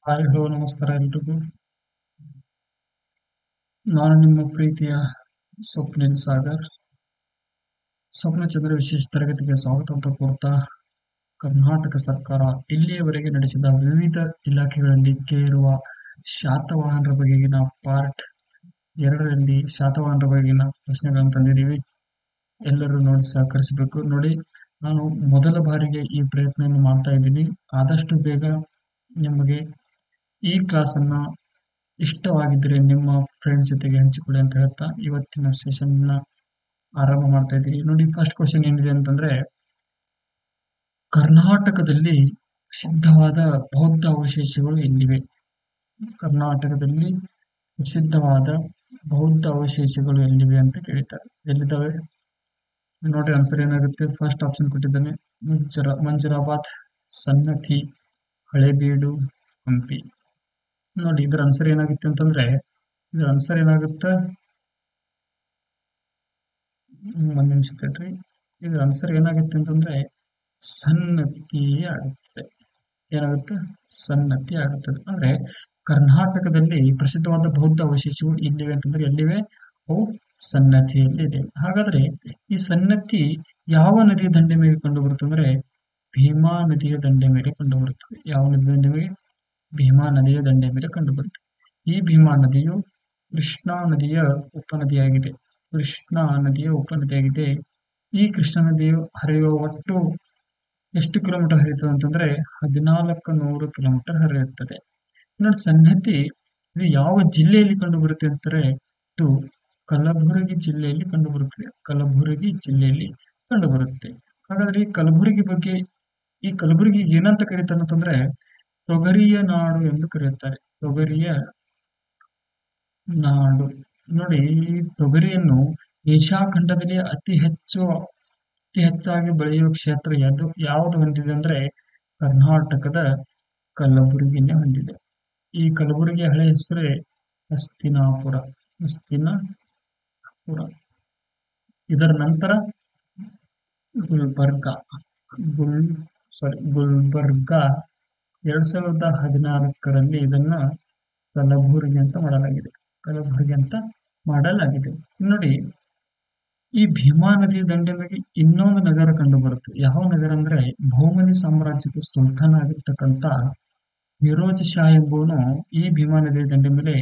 Hi hello ನಮಸ್ಕಾರ ಎಲ್ರಿಗೂ. ನಾನು ನಿಮ್ಮ ಪ್ರೀತಿಯ ಸ್ವಪ್ನಿಲ್ ಸಾಗರ್. ಸ್ವಪ್ನ ಚಂದ್ರ ವಿಶೇಷ ತರಗತಿಗೆ ಸ್ವಾಗತ ಅಂತ ಕೋರ್ತಾ, ಕರ್ನಾಟಕ ಸರ್ಕಾರ ಇಲ್ಲಿಯವರೆಗೆ ನಡೆಸಿದ ವಿವಿಧ ಇಲಾಖೆಗಳಲ್ಲಿ ಕೇಳಿರುವ ಶಾತವಾಹನರ ಬಗೆಗಿನ ಪಾರ್ಟ್ 2ರಲ್ಲಿ ಶಾತವಾಹನರ ಬಗೆಗಿನ ಪ್ರಶ್ನೆಗಳನ್ನು ತಂದಿದ್ದೀವಿ. ಎಲ್ಲರೂ ನೋಡಿ ಸಹಕರಿಸಬೇಕು. ನೋಡಿ, ನಾನು ಮೊದಲ ಬಾರಿಗೆ ಈ ಪ್ರಯತ್ನವನ್ನು ಮಾಡ್ತಾ ಇದ್ದೀನಿ. ಆದಷ್ಟು ಬೇಗ ನಿಮಗೆ ಈ ಕ್ಲಾಸನ್ನ ಇಷ್ಟವಾಗಿದ್ದರೆ ನಿಮ್ಮ ಫ್ರೆಂಡ್ಸ್ ಜೊತೆಗೆ ಹಂಚಿಕೊಳ್ಳಿ ಅಂತ ಹೇಳ್ತಾ ಇವತ್ತಿನ ಸೆಷನ್ ಆರಂಭ ಮಾಡ್ತಾ ಇದ್ದೀರಿ. ನೋಡಿ, ಫಸ್ಟ್ ಕ್ವಶನ್ ಏನಿದೆ ಅಂತಂದ್ರೆ, ಕರ್ನಾಟಕದಲ್ಲಿ ಪ್ರಸಿದ್ಧವಾದ ಬೌದ್ಧ ಅವಶೇಷಗಳು ಎಲ್ಲಿವೆ? ಕರ್ನಾಟಕದಲ್ಲಿ ಪ್ರಸಿದ್ಧವಾದ ಬೌದ್ಧ ಅವಶೇಷಗಳು ಎಲ್ಲಿವೆ ಅಂತ ಕೇಳಿದ್ದಾರೆ. ಎಲ್ಲಿದ್ದಾವೆ ನೋಡಿ, ಆನ್ಸರ್ ಏನಾಗುತ್ತೆ? ಫಸ್ಟ್ ಆಪ್ಷನ್ ಕೊಟ್ಟಿದ್ದಾನೆ, ಮಂಜರಾಬಾದ್, ಸನ್ನತಿ, ಹಳೇಬೀಡು, ಹಂಪಿ. ನೋಡಿ, ಇದ್ರ ಆನ್ಸರ್ ಏನಾಗುತ್ತೆ ಅಂತಂದ್ರೆ, ಇದ್ರ ಆನ್ಸರ್ ಏನಾಗುತ್ತೆ? ಒಂದ್ ನಿಮಿಷ ತಡ್ರಿ. ಇದ್ರ ಆನ್ಸರ್ ಏನಾಗುತ್ತೆ ಅಂತಂದ್ರೆ ಸನ್ನತಿ ಆಗುತ್ತೆ. ಏನಾಗುತ್ತೆ? ಸನ್ನತಿ ಆಗುತ್ತದೆ. ಅಂದ್ರೆ ಕರ್ನಾಟಕದಲ್ಲಿ ಪ್ರಸಿದ್ಧವಾದ ಬೌದ್ಧ ಅವಶೇಷಗಳು ಎಲ್ಲಿವೆ ಅಂತಂದ್ರೆ ಎಲ್ಲಿವೆ? ಅವು ಸನ್ನತಿಯಲ್ಲಿ ಇದೆ. ಹಾಗಾದ್ರೆ ಈ ಸನ್ನತಿ ಯಾವ ನದಿಯ ದಂಡೆ ಮೇಲೆ ಕಂಡು ಬರುತ್ತೆ ಅಂದ್ರೆ ಭೀಮಾ ನದಿಯ ದಂಡೆ ಮೇಲೆ ಕಂಡು ಬರುತ್ತದೆ. ಯಾವ ನದಿಯ ದಂಡೆ ಮೇಲೆ? ಭೀಮಾ ನದಿಯ ದಂಡೆ ಮೇಲೆ ಕಂಡು ಬರುತ್ತೆ. ಈ ಭೀಮಾ ನದಿಯು ಕೃಷ್ಣಾ ನದಿಯ ಉಪನದಿಯಾಗಿದೆ. ಕೃಷ್ಣಾ ನದಿಯ ಉಪನದಿಯಾಗಿದೆ. ಈ ಕೃಷ್ಣಾ ನದಿಯು ಹರಿಯುವ ಒಟ್ಟು ಎಷ್ಟು ಕಿಲೋಮೀಟರ್ ಹರಿಯುತ್ತದೆ ಅಂತಂದ್ರೆ 1400 ಕಿಲೋಮೀಟರ್ ಹರಿಯುತ್ತದೆ. ನೋಡಿ, ಸನ್ನತಿ ಇದು ಯಾವ ಜಿಲ್ಲೆಯಲ್ಲಿ ಕಂಡು ಬರುತ್ತೆ ಅಂತಾರೆ? ಇದು ಕಲಬುರಗಿ ಜಿಲ್ಲೆಯಲ್ಲಿ ಕಂಡು ಬರುತ್ತದೆ. ಕಲಬುರಗಿ ಜಿಲ್ಲೆಯಲ್ಲಿ ಕಂಡು ಬರುತ್ತೆ. ಹಾಗಾದ್ರೆ ಈ ಕಲಬುರಗಿ ಬಗ್ಗೆ, ಈ ಕಲಬುರಗಿ ಏನಂತ ಕರೀತಾರೆ ಅಂತಂದ್ರೆ ತೊಗರಿಯ ನಾಡು ಎಂದು ಕರೆಯುತ್ತಾರೆ. ತೊಗರಿಯ ನಾಡು. ನೋಡಿ, ಈ ತೊಗರಿಯನ್ನು ಏಷ್ಯಾ ಖಂಡದಲ್ಲಿ ಅತಿ ಹೆಚ್ಚಾಗಿ ಬೆಳೆಯುವ ಕ್ಷೇತ್ರ ಯಾವುದು ಹೊಂದಿದೆ ಅಂದ್ರೆ ಕರ್ನಾಟಕದ ಕಲಬುರಗಿನೇ ಹೊಂದಿದೆ. ಈ ಕಲಬುರಗಿಯ ಹಳೆ ಹೆಸರೇ ಹಸ್ತಿನಾಪುರ. ಹಸ್ತಿನಾಪುರ. ಇದರ ನಂತರ ಗುಲ್ಬರ್ಗ. ಗುಲ್ಬರ್ಗ 2014ರಲ್ಲಿ ಇದನ್ನ ಕಲಬುರಗಿ ಅಂತ ಮಾಡಲಾಗಿದೆ. ಕಲಬುರಗಿ ಅಂತ ಮಾಡಲಾಗಿದೆ. ನೋಡಿ, ಈ ಭೀಮಾ ನದಿಯ ದಂಡೆ ಮೇಲೆ ಇನ್ನೊಂದು ನಗರ ಕಂಡು ಬರುತ್ತೆ. ಯಾವ ನಗರ ಅಂದ್ರೆ ಬಹುಮನಿ ಸಾಮ್ರಾಜ್ಯದ ಸುಲ್ತಾನ್ ಆಗಿರ್ತಕ್ಕಂಥ ಫಿರೋಜ್ ಶಾ ಎಂಬುವನು ಈ ಭೀಮಾ ನದಿಯ ದಂಡೆ ಮೇಲೆ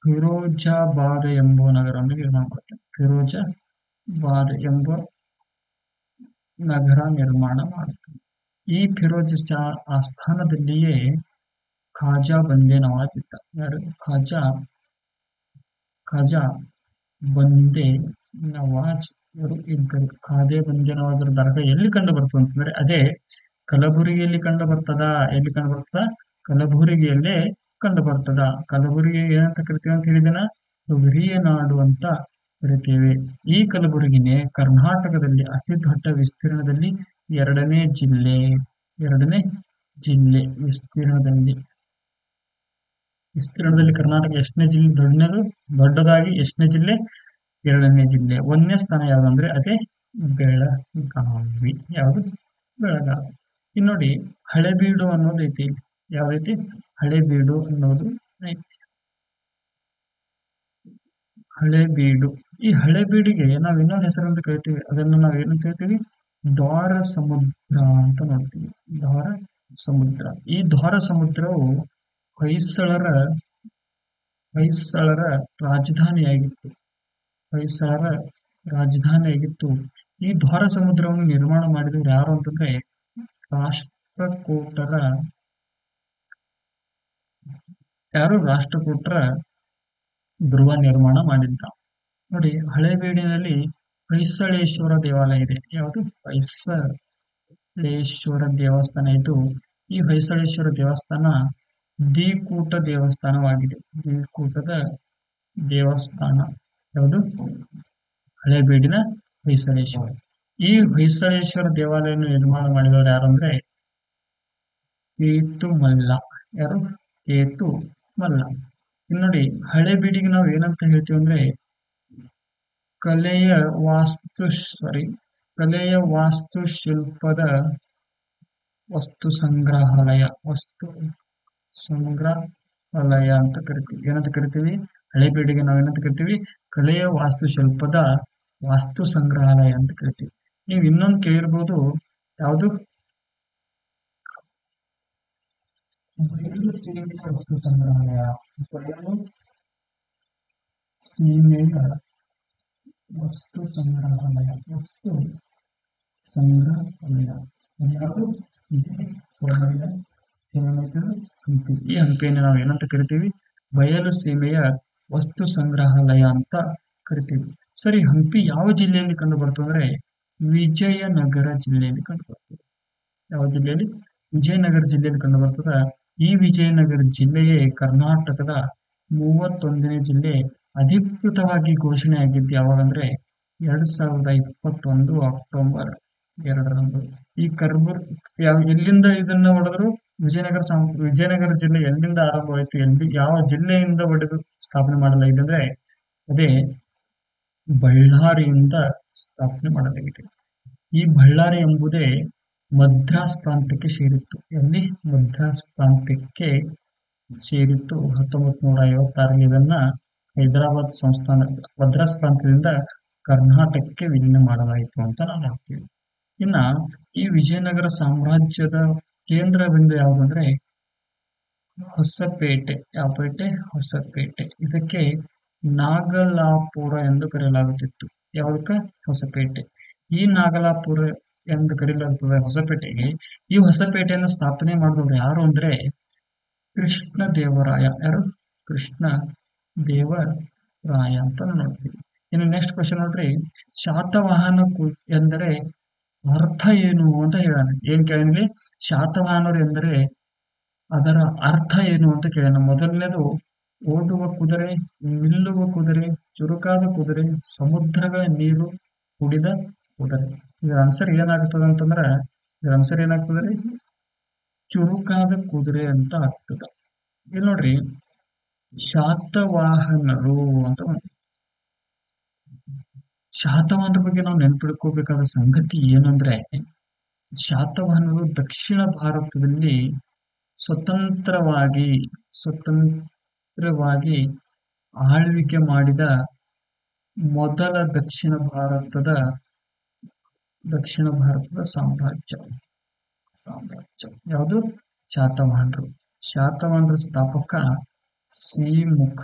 ಫಿರೋಜಾಬಾದ್ ಎಂಬುವ ನಗರವನ್ನು ನಿರ್ಮಾಣ ಮಾಡುತ್ತಾನೆ. ಫಿರೋಜಾಬಾದ್ ಎಂಬ ನಗರ ನಿರ್ಮಾಣ ಮಾಡುತ್ತಾನೆ. ಈ ಫಿರೋಜ್ ಶಾ ಆಸ್ಥಾನದಲ್ಲಿಯೇ ಖಾಜಾ ಬಂದೆ ನವಾಜ್ ಇದ್ದ. ಯಾರು? ಖಾಜಾ ಬಂದೆ ನವಾಜ್ ಅವರು ಇದ್ದರು. ಖಾಜಾ ಬಂದೆ ನವಾಜ್ ದರ್ಗಾ ಎಲ್ಲಿ ಕಂಡು ಬರ್ತದೆ ಅಂತಂದ್ರೆ ಅದೇ ಕಲಬುರಗಿಯಲ್ಲಿ ಕಂಡು ಬರ್ತದ. ಎಲ್ಲಿ ಕಂಡು ಬರ್ತದ? ಕಲಬುರಗಿಯಲ್ಲೇ ಕಂಡು ಬರ್ತದ. ಕಲಬುರಗಿ ಏನಂತ ಕರಿತೀವಿ ಅಂತ ಹೇಳಿದನ? ತೊಗರಿಯ ನಾಡು ಅಂತ ಕರಿತೇವೆ. ಈ ಕಲಬುರಗಿನೇ ಕರ್ನಾಟಕದಲ್ಲಿ ಅತಿ ದೊಡ್ಡ ವಿಸ್ತೀರ್ಣದಲ್ಲಿ ಎರಡನೇ ಜಿಲ್ಲೆ ವಿಸ್ತೀರ್ಣದಲ್ಲಿ ಕರ್ನಾಟಕ ಎಷ್ಟನೇ ಜಿಲ್ಲೆ? ದೊಡ್ಡದಾಗಿ ಎಷ್ಟನೇ ಜಿಲ್ಲೆ? 2ನೇ ಜಿಲ್ಲೆ. 1ನೇ ಸ್ಥಾನ ಯಾವ್ದಂದ್ರೆ ಅದೇ ಬೆಳಗಾವಿ. ಯಾವುದು? ಬೆಳಗಾವಿ. ಇನ್ನು ನೋಡಿ, ಹಳೇಬೀಡು ಅನ್ನೋದು ಐತಿ. ಯಾವ್ದೈತಿ? ಹಳೇಬೀಡು ಅನ್ನೋದು ಐತಿ. ಹಳೇಬೀಡು. ಈ ಹಳೇಬೀಡಿಗೆ ನಾವ್ ಇನ್ನೊಂದು ಹೆಸರಂತ ಕರಿತೀವಿ. ಅದನ್ನು ನಾವ್ ಏನಂತ ಹೇಳ್ತೀವಿ? ದ್ವಾರ ಸಮುದ್ರ ಅಂತ ನೋಡ್ತೀವಿ. ದ್ವಾರ ಸಮುದ್ರ. ಈ ದ್ವಾರ ಸಮುದ್ರವು ಹೊಯ್ಸಳರ ರಾಜಧಾನಿಯಾಗಿತ್ತು. ಹೊಯ್ಸಳರ ರಾಜಧಾನಿಯಾಗಿತ್ತು. ಈ ದ್ವಾರ ಸಮುದ್ರವನ್ನು ನಿರ್ಮಾಣ ಮಾಡಿದವರು ಯಾರು ಅಂತಂದ್ರೆ ರಾಷ್ಟ್ರಕೂಟರ ಧ್ರುವ ನಿರ್ಮಾಣ ಮಾಡಿದ್ದ. ನೋಡಿ, ಹಳೇಬೀಡಿನಲ್ಲಿ ಹೊಯ್ಸಳೇಶ್ವರ ದೇವಾಲಯ ಇದೆ. ಯಾವುದು? ಹೊಯ್ಸಳೇಶ್ವರ ದೇವಸ್ಥಾನ ಇದ್ದು ಈ ಹೊಯ್ಸಳೇಶ್ವರ ದೇವಸ್ಥಾನ ದ್ವಿಕೂಟ ದೇವಸ್ಥಾನವಾಗಿದೆ. ದ್ವಿಕೂಟದ ದೇವಸ್ಥಾನ ಯಾವುದು? ಹಳೇಬೀಡಿನ ಹೊಯ್ಸಳೇಶ್ವರ. ಈ ಹೊಯ್ಸಳೇಶ್ವರ ದೇವಾಲಯವನ್ನು ನಿರ್ಮಾಣ ಮಾಡಿದವರು ಯಾರು ಅಂದ್ರೆ ಕೇತುಮಲ್ಲ. ಯಾರು? ಕೇತುಮಲ್ಲ. ಇನ್ನು ನೋಡಿ, ಹಳೇಬೀಡಿಗೆ ನಾವು ಏನಂತ ಹೇಳ್ತೀವಿ ಅಂದ್ರೆ ಕಲೆಯ ವಾಸ್ತುಶಿಲ್ಪದ ವಸ್ತು ಸಂಗ್ರಹಾಲಯ. ಸಂಗ್ರಹಾಲಯ ಅಂತ ಕರಿತೀವಿ. ಏನಂತ ಕರಿತೀವಿ? ಹಳೆಬೀಡಿಗೆ ನಾವು ಏನಂತ ಕರಿತೀವಿ? ಕಲೆಯ ವಾಸ್ತುಶಿಲ್ಪದ ವಾಸ್ತು ಸಂಗ್ರಹಾಲಯ ಅಂತ ಕರಿತೀವಿ. ನೀವು ಇನ್ನೊಂದು ಕೇಳಿರ್ಬೋದು, ಯಾವುದು? ಬಯಲು ಸೀಮೆಯ ವಸ್ತು ಸಂಗ್ರಹಾಲಯ. ಬಯಲು ಸೀಮೆಯ ವಸ್ತು ಸಂಗ್ರಹಾಲಯ. ವಸ್ತು ಸಂಗ್ರಹಾಲಯ ಯಾವುದು? ಇದೆ ಒಳಗಡೆ ಹಂಪಿ. ಈ ಹಂಪಿಯನ್ನು ನಾವು ಏನಂತ ಕರಿತೀವಿ? ಬಯಲು ಸೀಮೆಯ ವಸ್ತು ಸಂಗ್ರಹಾಲಯ ಅಂತ ಕರಿತೀವಿ. ಸರಿ, ಹಂಪಿ ಯಾವ ಜಿಲ್ಲೆಯಲ್ಲಿ ಕಂಡು ಬರ್ತದೆ? ವಿಜಯನಗರ ಜಿಲ್ಲೆಯಲ್ಲಿ ಕಂಡು ಬರ್ತದೆ. ಯಾವ ಜಿಲ್ಲೆಯಲ್ಲಿ? ವಿಜಯನಗರ ಜಿಲ್ಲೆಯಲ್ಲಿ ಕಂಡು ಬರ್ತದ. ಈ ವಿಜಯನಗರ ಜಿಲ್ಲೆಯೇ ಕರ್ನಾಟಕದ 31ನೇ ಜಿಲ್ಲೆ. ಅಧಿಕೃತವಾಗಿ ಘೋಷಣೆ ಆಗಿದ್ದು ಯಾವಾಗಂದ್ರೆ 2021 ಅಕ್ಟೋಬರ್ 2ರಂದು. ಈ ಎಲ್ಲಿಂದ ಇದನ್ನ ಹೊಡೆದ್ರು? ವಿಜಯನಗರ ಜಿಲ್ಲೆ ಎಲ್ಲಿಂದ ಆರಂಭವಾಯಿತು? ಯಾವ ಜಿಲ್ಲೆಯಿಂದ ಹೊಡೆದು ಸ್ಥಾಪನೆ ಮಾಡಲಾಗಿದೆ ಅಂದ್ರೆ ಅದೇ ಬಳ್ಳಾರಿಯಿಂದ ಸ್ಥಾಪನೆ ಮಾಡಲಾಗಿದೆ. ಈ ಬಳ್ಳಾರಿ ಎಂಬುದೇ ಮದ್ರಾಸ್ ಪ್ರಾಂತ್ಯಕ್ಕೆ ಸೇರಿತ್ತು. ಎಲ್ಲಿ? ಮದ್ರಾಸ್ ಪ್ರಾಂತ್ಯಕ್ಕೆ ಸೇರಿತ್ತು. 1956ರಲ್ಲಿ ಇದನ್ನ ಹೈದರಾಬಾದ್ ಸಂಸ್ಥಾನ ಮದ್ರಾಸ್ ಪ್ರಾಂತ್ಯದಿಂದ ಕರ್ನಾಟಕಕ್ಕೆ ವಿಲೀನ ಮಾಡಲಾಯಿತು ಅಂತ ನಾವು ನೋಡ್ತೀವಿ. ಇನ್ನ ಈ ವಿಜಯನಗರ ಸಾಮ್ರಾಜ್ಯದ ಕೇಂದ್ರ ಬಿಂದು ಯಾವುದಂದ್ರೆ ಹೊಸಪೇಟೆ. ಯಾವ ಪೇಟೆ? ಹೊಸಪೇಟೆ. ಇದಕ್ಕೆ ನಾಗಲಾಪುರ ಎಂದು ಕರೆಯಲಾಗುತ್ತಿತ್ತು. ಯಾವುದಕ್ಕ? ಹೊಸಪೇಟೆ. ಈ ನಾಗಲಾಪುರ ಎಂದು ಕರೆಯಲಾಗುತ್ತದೆ ಹೊಸಪೇಟೆಗೆ. ಈ ಹೊಸಪೇಟೆಯನ್ನು ಸ್ಥಾಪನೆ ಮಾಡಿದವರು ಯಾರು ಅಂದ್ರೆ ಕೃಷ್ಣ ದೇವರಾಯ. ಯಾರು? ಕೃಷ್ಣ ದೇವರಾಯ ಅಂತ ನೋಡ್ತೀವಿ. ಇನ್ನು ನೆಕ್ಸ್ಟ್ ಕ್ವಶನ್ ನೋಡ್ರಿ, ಶಾತವಾಹನ ಎಂದರೆ ಅರ್ಥ ಏನು ಅಂತ ಹೇಳೋಣ. ಏನ್ ಕೇಳಿದ್ವಿ? ಶಾತವಾಹನರು ಎಂದರೆ ಅದರ ಅರ್ಥ ಏನು ಅಂತ ಕೇಳೋಣ. ಮೊದಲನೇದು ಓಡುವ ಕುದುರೆ, ನಿಲ್ಲುವ ಕುದುರೆ, ಚುರುಕಾದ ಕುದುರೆ, ಸಮುದ್ರಗಳ ನೀರು ಕುಡಿದ ಕುದುರೆ. ಇದರ ಆನ್ಸರ್ ಏನಾಗ್ತದೆ ಅಂತಂದ್ರ ಏನಾಗ್ತದೆ? ಚುರುಕಾದ ಕುದುರೆ ಅಂತ ಆಗ್ತದ. ಇಲ್ಲಿ ನೋಡ್ರಿ, ಶಾತವಾಹನರು ಅಂತ ಶಾತವಾಹನರ ಬಗ್ಗೆ ನಾವು ನೆನ್ಪಿಡ್ಕೋಬೇಕಾದ ಸಂಗತಿ ಏನಂದ್ರೆ, ಶಾತವಾಹನರು ದಕ್ಷಿಣ ಭಾರತದಲ್ಲಿ ಸ್ವತಂತ್ರವಾಗಿ ಆಳ್ವಿಕೆ ಮಾಡಿದ ಮೊದಲ ದಕ್ಷಿಣ ಭಾರತದ ಸಾಮ್ರಾಜ್ಯ. ಯಾವುದು? ಶಾತವಾಹನರು. ಶಾತವಾಹನರ ಸ್ಥಾಪಕ ಸಿಮುಖ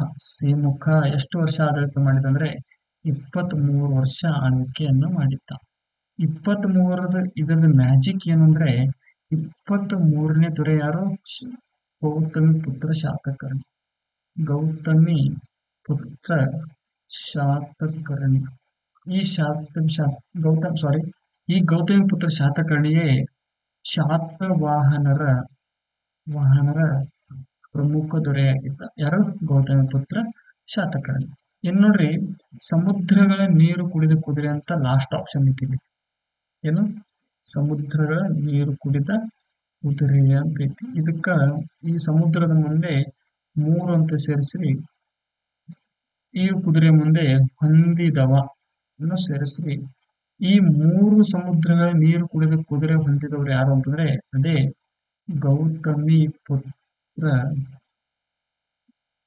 ಎಷ್ಟು ವರ್ಷ ಆಡಳಿತ ಮಾಡಿದಂದ್ರೆ 23 ವರ್ಷ ಆಳ್ವಿಕೆಯನ್ನು ಮಾಡಿದ್ದ. 23 ಇದರ ಮ್ಯಾಜಿಕ್ ಏನಂದ್ರೆ 23ನೇ ದೊರೆ ಯಾರು? ಗೌತಮಿ ಪುತ್ರ ಶಾತಕರ್ಣಿ. ಈ ಗೌತಮಿ ಪುತ್ರ ಶಾತಕರ್ಣಿಯೇ ಶಾತವಾಹನರ ಪ್ರಮುಖ ದೊರೆಯಾಗಿದ್ದ. ಯಾರು? ಗೌತಮಿ ಪುತ್ರ ಶಾತಕರ್ಣಿ. ಏನ್ ನೋಡ್ರಿ, ಸಮುದ್ರಗಳ ನೀರು ಕುಡಿದ ಕುದುರೆ ಅಂತ ಲಾಸ್ಟ್ ಆಪ್ಷನ್ ಇಟ್ಟಿದೆ. ಏನು? ಸಮುದ್ರಗಳ ನೀರು ಕುಡಿದ ಕುದುರೆ ಅಂತ ಐತಿ. ಇದಕ್ಕ ಈ ಸಮುದ್ರದ ಮುಂದೆ 3 ಅಂತ ಸೇರಿಸಿ, ಈ ಕುದುರೆ ಮುಂದೆ ಹೊಂದಿದವ ಸೇರಿಸಿ, ಈ 3 ಸಮುದ್ರಗಳ ನೀರು ಕುಡಿದ ಕುದುರೆ ಹೊಂದಿದವರು ಯಾರು ಅಂತಂದ್ರೆ ಅದೇ ಗೌತಮಿ ಪುತ್ರ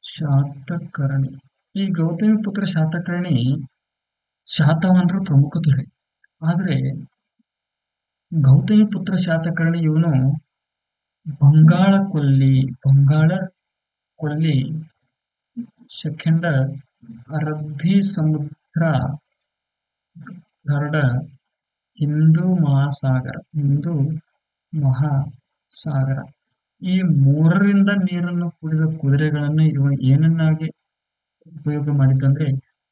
ಶಾತಕರ್ಣಿ. ಈ ಗೌತಮಿ ಪುತ್ರ ಶಾತಕರ್ಣಿ ಶಾತವಾಹನರ ಪ್ರಮುಖ ದೊರೆ. ಆದ್ರೆ ಗೌತಮಿ ಪುತ್ರ ಶಾತಕರ್ಣಿ ಇವನು ಬಂಗಾಳ ಕೊಲ್ಲಿ ಸೆಕೆಂಡ್ ಅರಬ್ಬಿ ಸಮುದ್ರ, ಥರ್ಡ್ ಹಿಂದೂ ಮಹಾಸಾಗರ. ಈ 3ರಿಂದ ನೀರನ್ನು ಕುಡಿದ ಕುದುರೆಗಳನ್ನು ಇವ ಏನನ್ನಾಗಿ ಉಪಯೋಗ ಮಾಡಿದ್ದಂದ್ರೆ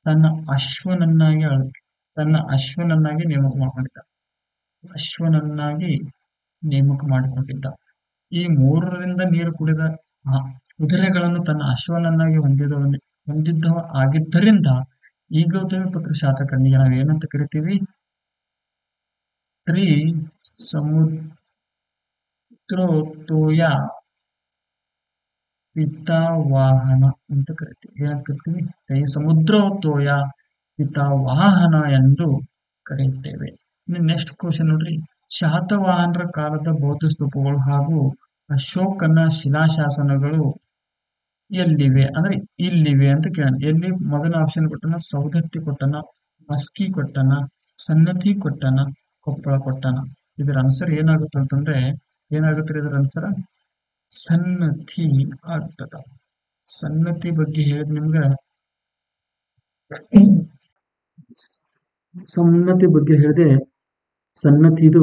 ತನ್ನ ಅಶ್ವನನ್ನಾಗಿ ನೇಮಕ ಮಾಡಿಕೊಂಡಿದ್ದ. ಈ 3ರಿಂದ ನೀರು ಕುಡಿದ ಕುದುರೆಗಳನ್ನು ತನ್ನ ಅಶ್ವನನ್ನಾಗಿ ಹೊಂದಿದ್ದವ ಆಗಿದ್ದರಿಂದ ಈ ಗೌತಮಿ ಪುತ್ರ ಶಾತಕರ್ಣಿಗೆ ನಾವು ಏನಂತ ಕರಿತೀವಿ? ಸಮುದ್ರೋತ್ತೋಯ ಪಿತಾವಾಹನ ಅಂತ ಕರಿತೀವಿ. ಏನಂತ ಕರಿತೀವಿ? ಸಮುದ್ರೋತ್ತೋಯ ಪಿತಾವಾಹನ ಎಂದು ಕರೆಯುತ್ತೇವೆ. ನೆಕ್ಸ್ಟ್ ಕ್ವಶನ್ ನೋಡ್ರಿ, ಶಾತವಾಹನರ ಕಾಲದ ಬೌದ್ಧ ಸ್ತೂಪಗಳು ಹಾಗೂ ಅಶೋಕನ ಶಿಲಾಶಾಸನಗಳು ಎಲ್ಲಿವೆ ಅಂದ್ರೆ ಇಲ್ಲಿವೆ ಅಂತ ಕೇಳ. ಎಲ್ಲಿ ಮೊದಲ ಆಪ್ಷನ್ ಕೊಟ್ಟನ, ಸೌದತ್ತಿ ಕೊಟ್ಟನ, ಮಸ್ಕಿ ಕೊಟ್ಟನ, ಸನ್ನತಿ ಕೊಟ್ಟನ, ಕೊಪ್ಪಳ ಕೊಟ್ಟನ. ಇದರ ಆನ್ಸರ್ ಏನಾಗುತ್ತೆ ಅಂತಂದ್ರೆ, ಏನಾಗುತ್ತೆ ಇದರ ಆನ್ಸರ್ ಸನ್ನತಿ ಆಗ್ತದ. ಸನ್ನತಿ ಬಗ್ಗೆ ಹೇಳಿದ್ ನಿಮ್ಗ, ಸನ್ನತಿ ಬಗ್ಗೆ ಹೇಳಿದೆ. ಸನ್ನತಿ ಇದು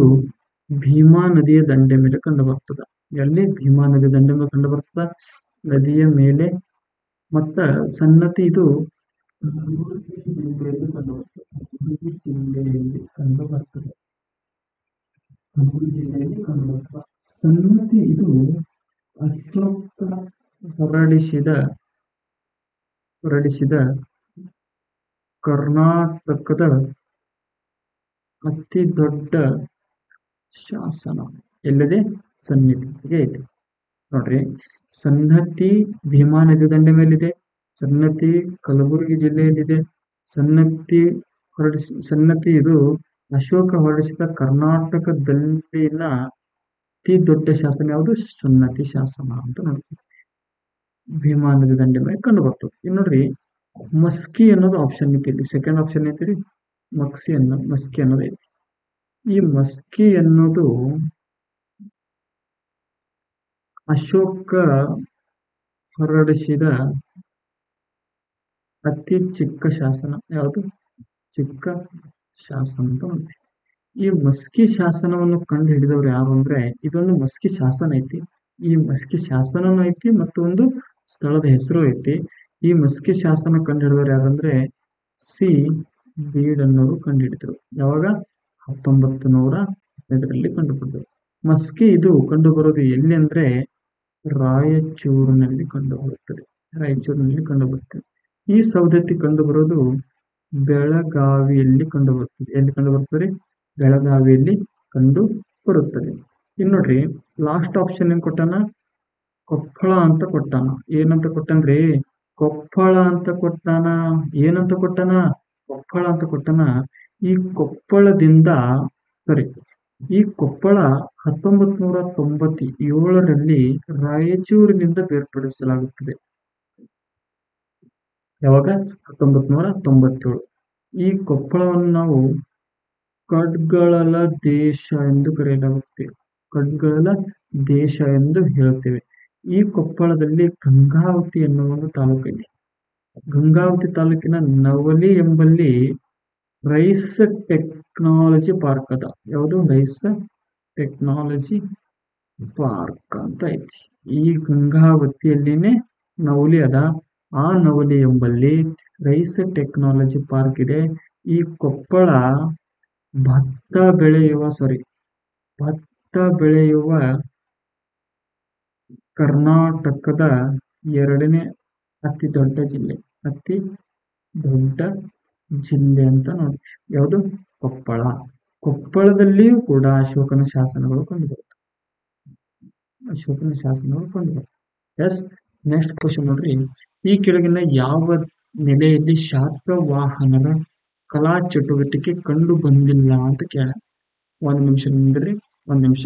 ಭೀಮಾ ನದಿಯ ದಂಡೆ ಮೇಲೆ ಕಂಡು ಬರ್ತದ. ಎಲ್ಲಿ? ಭೀಮಾ ನದಿಯ ದಂಡೆ ಮೇಲೆ ಕಂಡು ಬರ್ತದ, ನದಿಯ ಮೇಲೆ. ಮತ್ತ ಸನ್ನತಿ ಇದು ಕಲಬುರಗಿ ಜಿಲ್ಲೆಯಲ್ಲಿ ಕಂಡು ಬರ್ತದೆ. ಕಲಬುರಗಿ ಜಿಲ್ಲೆಯಲ್ಲಿ ಕಂಡು ಬರ್ತದೆ. ಕಲಬುರಗಿ ಜಿಲ್ಲೆಯಲ್ಲಿ ಕಂಡು ಬರ್ತದೆ. ಸನ್ನತಿ ಇದು ಅಶೋಕ ಹೊರಡಿಸಿದ ಕರ್ನಾಟಕದ ಅತಿ ದೊಡ್ಡ ಶಾಸನ ಎಲ್ಲಿದೆ? ಸನ್ನತಿಗೆ ಇದೆ. ನೋಡ್ರಿ, ಸನ್ನತಿ ಭೀಮಾ ನದಿ ದಂಡೆ ಮೇಲಿದೆ, ಸನ್ನತಿ ಕಲಬುರಗಿ ಜಿಲ್ಲೆಯಲ್ಲಿದೆ. ಸನ್ನತಿ ಇದು ಅಶೋಕ ಹೊರಡಿಸಿದ ಕರ್ನಾಟಕದಲ್ಲಿನ ಅತಿ ದೊಡ್ಡ ಶಾಸನ ಯಾವುದು? ಸನ್ನತಿ ಶಾಸನ ಅಂತ ನೋಡ್ತೀವಿ. ಭೀಮಾ ನದಿ ದಂಡೆ ಮೇಲೆ ಕಂಡು ಬರ್ತದೆ. ಇನ್ನು ನೋಡ್ರಿ, ಮಸ್ಕಿ ಅನ್ನೋದು ಆಪ್ಷನ್ ಐತಿ. ಸೆಕೆಂಡ್ ಆಪ್ಷನ್ ಐತಿರಿ, ಮಸ್ಕಿ ಅನ್ನೋದು ಐತಿ. ಈ ಮಸ್ಕಿ ಅನ್ನೋದು ಅಶೋಕ ಹೊರಡಿಸಿದ ಅತಿ ಚಿಕ್ಕ ಶಾಸನ ಯಾವುದು? ಚಿಕ್ಕ ಶಾಸನ ಅಂತ ನೋಡ್ತೀವಿ. ಈ ಮಸ್ಕಿ ಶಾಸನವನ್ನು ಕಂಡು ಹಿಡಿದವ್ರು ಯಾರು ಅಂದ್ರೆ, ಇದೊಂದು ಮಸ್ಕಿ ಶಾಸನ ಐತಿ. ಈ ಮಸ್ಕಿ ಶಾಸನನೂ ಐತಿ ಮತ್ತು ಒಂದು ಸ್ಥಳದ ಹೆಸರು ಐತಿ. ಈ ಮಸ್ಕಿ ಶಾಸನ ಕಂಡು ಹಿಡಿದವ್ರು ಯಾರಂದ್ರೆ ಸಿ ಬೀಡನ್ನವರು ಕಂಡು ಹಿಡಿದ್ರು. ಯಾವಾಗ? 1915ರಲ್ಲಿ ಕಂಡುಬಂದರು. ಮಸ್ಕಿ ಇದು ಕಂಡು ಬರೋದು ಎಲ್ಲಿ ಅಂದ್ರೆ ರಾಯಚೂರಿನಲ್ಲಿ ಕಂಡು ಬರುತ್ತದೆ. ಈ ಸೌದತ್ತಿ ಕಂಡು ಬರೋದು ಬೆಳಗಾವಿಯಲ್ಲಿ ಕಂಡು ಬರುತ್ತದೆ. ಎಲ್ಲಿ ಕಂಡು ಬರ್ತದೆ? ಬೆಳಗಾವಿಯಲ್ಲಿ ಕಂಡು ಬರುತ್ತದೆ. ಇನ್ನು ನೋಡ್ರಿ, ಲಾಸ್ಟ್ ಆಪ್ಷನ್ ಏನ್ ಕೊಟ್ಟಾನ? ಕೊಪ್ಪಳ ಅಂತ ಕೊಟ್ಟಾನ. ಏನಂತ ಕೊಟ್ಟನ್ರಿ? ಕೊಪ್ಪಳ ಅಂತ ಕೊಟ್ಟಾನ. ಏನಂತ ಕೊಟ್ಟಾನ? ಕೊಪ್ಪಳ ಅಂತ ಕೊಟ್ಟಾನ. ಈ ಕೊಪ್ಪಳದಿಂದ ಈ ಕೊಪ್ಪಳ 1997ರಲ್ಲಿ ರಾಯಚೂರಿನಿಂದ ಬೇರ್ಪಡಿಸಲಾಗುತ್ತದೆ. ಯಾವಾಗ? 1997. ಈ ಕೊಪ್ಪಳವನ್ನು ನಾವು ಖಡ್ಗಳ ದೇಶ ಎಂದು ಕರೆಯಲಾಗುತ್ತೆ. ಖಡ್ಗಳ ದೇಶ ಎಂದು ಹೇಳುತ್ತೇವೆ. ಈ ಕೊಪ್ಪಳದಲ್ಲಿ ಗಂಗಾವತಿ ಎನ್ನುವ ಒಂದು ತಾಲೂಕಿದೆ. ಗಂಗಾವತಿ ತಾಲೂಕಿನ ನವಲಿ ಎಂಬಲ್ಲಿ ರೈಸ್ ಟೆಕ್ನಾಲಜಿ ಪಾರ್ಕ್ ಅದ. ಯಾವುದು? ರೈಸ್ ಟೆಕ್ನಾಲಜಿ ಪಾರ್ಕ್ ಅಂತ ಐತಿ. ಈ ಗಂಗಾವತಿಯಲ್ಲಿನೇ ನವಲಿ ಅದ. ಆ ನವಲಿ ಎಂಬಲ್ಲಿ ರೈಸ್ ಟೆಕ್ನಾಲಜಿ ಪಾರ್ಕ್ ಇದೆ. ಈ ಕೊಪ್ಪಳ ಭತ್ತ ಬೆಳೆಯುವ ಕರ್ನಾಟಕದ 2ನೇ ಅತಿ ದೊಡ್ಡ ಜಿಲ್ಲೆ ಅಂತ ನೋಡಿ. ಯಾವುದು? ಕೊಪ್ಪಳ. ಕೊಪ್ಪಳದಲ್ಲಿಯೂ ಕೂಡ ಅಶೋಕನ ಶಾಸನಗಳು ಕಂಡುಬರುತ್ತವೆ. ಎಸ್. ನೆಕ್ಸ್ಟ್ ಕ್ವಶನ್ ನೋಡ್ರಿ, ಈ ಕೆಳಗಿನ ಯಾವ ನೆಲೆಯಲ್ಲಿ ಶಾತವಾಹನರ ಕಲಾ ಚಟುವಟಿಕೆ ಕಂಡು ಬಂದಿಲ್ಲ ಅಂತ ಕೇಳ. 1 ನಿಮಿಷ ನಿಂದ್ರಿ, 1 ನಿಮಿಷ.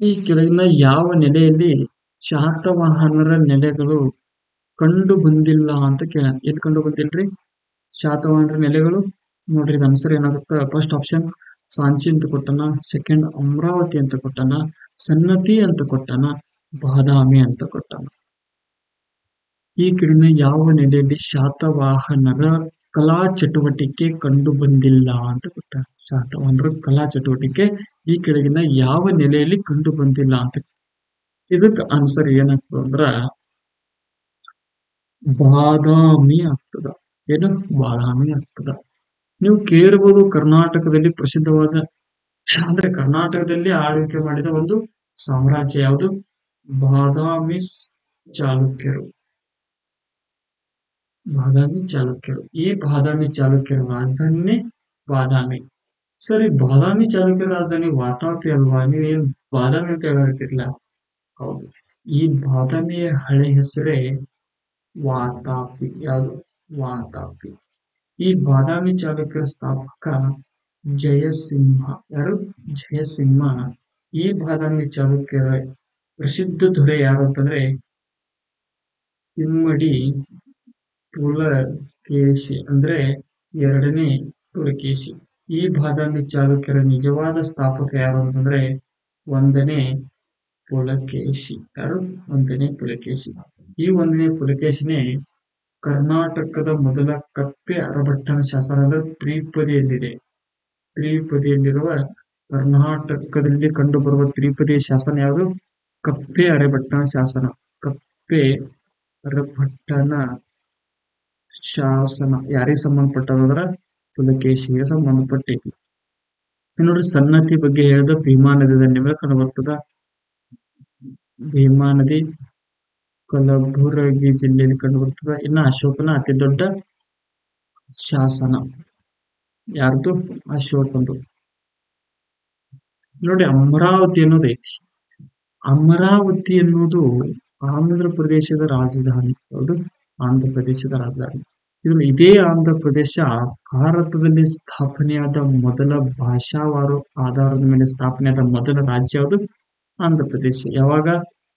ಈ ಕೆಳಗಿನ ಯಾವ ನೆಲೆಯಲ್ಲಿ ಶಾತವಾಹನರ ನೆಲೆಗಳು ಕಂಡು ಬಂದಿಲ್ಲ ಅಂತ ಕೇಳ. ಎಲ್ಲಿ ಕಂಡು ಬಂದಿಲ್ರಿ ಶಾತವಾಹನರ ನೆಲೆಗಳು? ನೋಡ್ರಿ, ಇದು ಆನ್ಸರ್ ಏನಾಗುತ್ತೆ? ಫಸ್ಟ್ ಆಪ್ಷನ್ ಸಾಂಚಿ ಅಂತ ಕೊಟ್ಟನ, ಸೆಕೆಂಡ್ ಅಮರಾವತಿ ಅಂತ ಕೊಟ್ಟನ, ಸನ್ನತಿ ಅಂತ ಕೊಟ್ಟನ, ಬಾದಾಮಿ ಅಂತ ಕೊಟ್ಟನ. ಈ ಕೆಳಗಿನ ಯಾವ ನೆಲೆಯಲ್ಲಿ ಶಾತವಾಹನರ ಕಲಾ ಚಟುವಟಿಕೆ ಕಂಡು ಬಂದಿಲ್ಲ ಅಂತ ಕೊಟ್ಟ. ಶಾತವಾಹನರ ಕಲಾ ಚಟುವಟಿಕೆ ಈ ಕೆಳಗಿನ ಯಾವ ನೆಲೆಯಲ್ಲಿ ಕಂಡು ಬಂದಿಲ್ಲ ಅಂತ. ಇದಕ್ಕೆ ಆನ್ಸರ್ ಏನಾಗ್ತದ ಅಂದ್ರ ಬಾದಾಮಿ ಆಗ್ತದ. ಏನು? ಬಾದಾಮಿ ಆಗ್ತದ. ನೀವು ಕೇಳಬಹುದು, ಕರ್ನಾಟಕದಲ್ಲಿ ಪ್ರಸಿದ್ಧವಾದ ಅಂದ್ರೆ ಕರ್ನಾಟಕದಲ್ಲಿ ಆಳ್ವಿಕೆ ಮಾಡಿದ ಒಂದು ಸಾಮ್ರಾಜ್ಯ ಯಾವುದು? ಬಾದಾಮಿ ಚಾಲುಕ್ಯರು. ಈ ಬಾದಾಮಿ ಚಾಲುಕ್ಯರ ರಾಜಧಾನಿನೇ ಬಾದಾಮಿ. ಸರಿ, ಬಾದಾಮಿ ಚಾಲುಕ್ಯರ ರಾಜಧಾನಿ ವಾತಾಪಿ ಅಲ್ವಾ? ನೀವೇನು ಬಾದಾಮಿ ಅಂತ ಹೇಳ್ತಿರ್ಲಿಲ್ಲ? ಹೌದು, ಈ ಬಾದಾಮಿಯ ಹಳೆ ಹೆಸರೇ ವಾತಾಪಿ. ಯಾವುದು? ವಾತಾಪಿ. ಈ ಬಾದಾಮಿ ಚಾಲುಕ್ಯರ ಸ್ಥಾಪಕ ಜಯಸಿಂಹ. ಯಾರು? ಜಯಸಿಂಹ. ಈ ಬಾದಾಮಿ ಚಾಲುಕ್ಯರ ಪ್ರಸಿದ್ಧ ದೊರೆ ಯಾರು ಅಂತಂದ್ರೆ ಇಮ್ಮಡಿ ಪುಲಕೇಶಿ, ಅಂದ್ರೆ ಎರಡನೇ ಪುಲಕೇಶಿ. ಈ ಬಾದಾಮಿ ಚಾಲುಕ್ಯರ ನಿಜವಾದ ಸ್ಥಾಪಕ ಯಾರು ಅಂತಂದ್ರೆ ಒಂದನೇ ಪುಲಕೇಶಿ. ಯಾರು? ಒಂದನೇ ಪುಲಕೇಶಿ. ಈ ಒಂದನೇ ಪುಲಕೇಶಿನೇ ಕರ್ನಾಟಕದ ಮೊದಲ ಕಪ್ಪೆ ಅರಭಟ್ಟನ ಶಾಸನ ತ್ರಿಪದಿಯಲ್ಲಿದೆ. ತ್ರಿಪದಿಯಲ್ಲಿರುವ ಕರ್ನಾಟಕದಲ್ಲಿ ಕಂಡುಬರುವ ತ್ರಿಪದಿಯ ಶಾಸನ ಯಾವುದು? ಕಪ್ಪೆ ಅರೆಭಟ್ಟನ ಶಾಸನ. ಕಪ್ಪೆ ಅರೆಭಟ್ಟನ ಶಾಸನ ಯಾರಿಗೆ ಸಂಬಂಧಪಟ್ಟದಂದ್ರ ಪುಲಕೇಶಿಗೆ ಸಂಬಂಧಪಟ್ಟೈತಿ. ನೋಡ್ರಿ, ಸನ್ನತಿ ಬಗ್ಗೆ ಹೇಳಿದ ಭೀಮಾ ನದಿ ದಂಡೆ ಮೇಲೆ ಕಂಡು ಬರ್ತದ. ಭೀಮಾ ನದಿ ಕಲಬುರಗಿ ಜಿಲ್ಲೆಯಲ್ಲಿ ಕಂಡು ಬರ್ತದ. ಇನ್ನು ಅಶೋಕನ ಅತಿ ದೊಡ್ಡ ಶಾಸನ ಯಾರ್ದು? ಅಶೋಕಂದು. ನೋಡಿ, ಅಮರಾವತಿ ಅನ್ನೋದು ಐತಿ. ಅಮರಾವತಿ ಎನ್ನುವುದು ಆಂಧ್ರ ಪ್ರದೇಶದ ರಾಜಧಾನಿ. ಹೌದು, ಆಂಧ್ರ ಪ್ರದೇಶದ ರಾಜಧಾನಿ. ಇದೇ ಆಂಧ್ರ ಪ್ರದೇಶ ಭಾರತದಲ್ಲಿ ಸ್ಥಾಪನೆಯಾದ ಮೊದಲ ಭಾಷಾವಾರು ಆಧಾರದ ಮೇಲೆ ಸ್ಥಾಪನೆಯಾದ ಮೊದಲ ರಾಜ್ಯ ಯಾವುದು? ಆಂಧ್ರ ಪ್ರದೇಶ. ಯಾವಾಗ?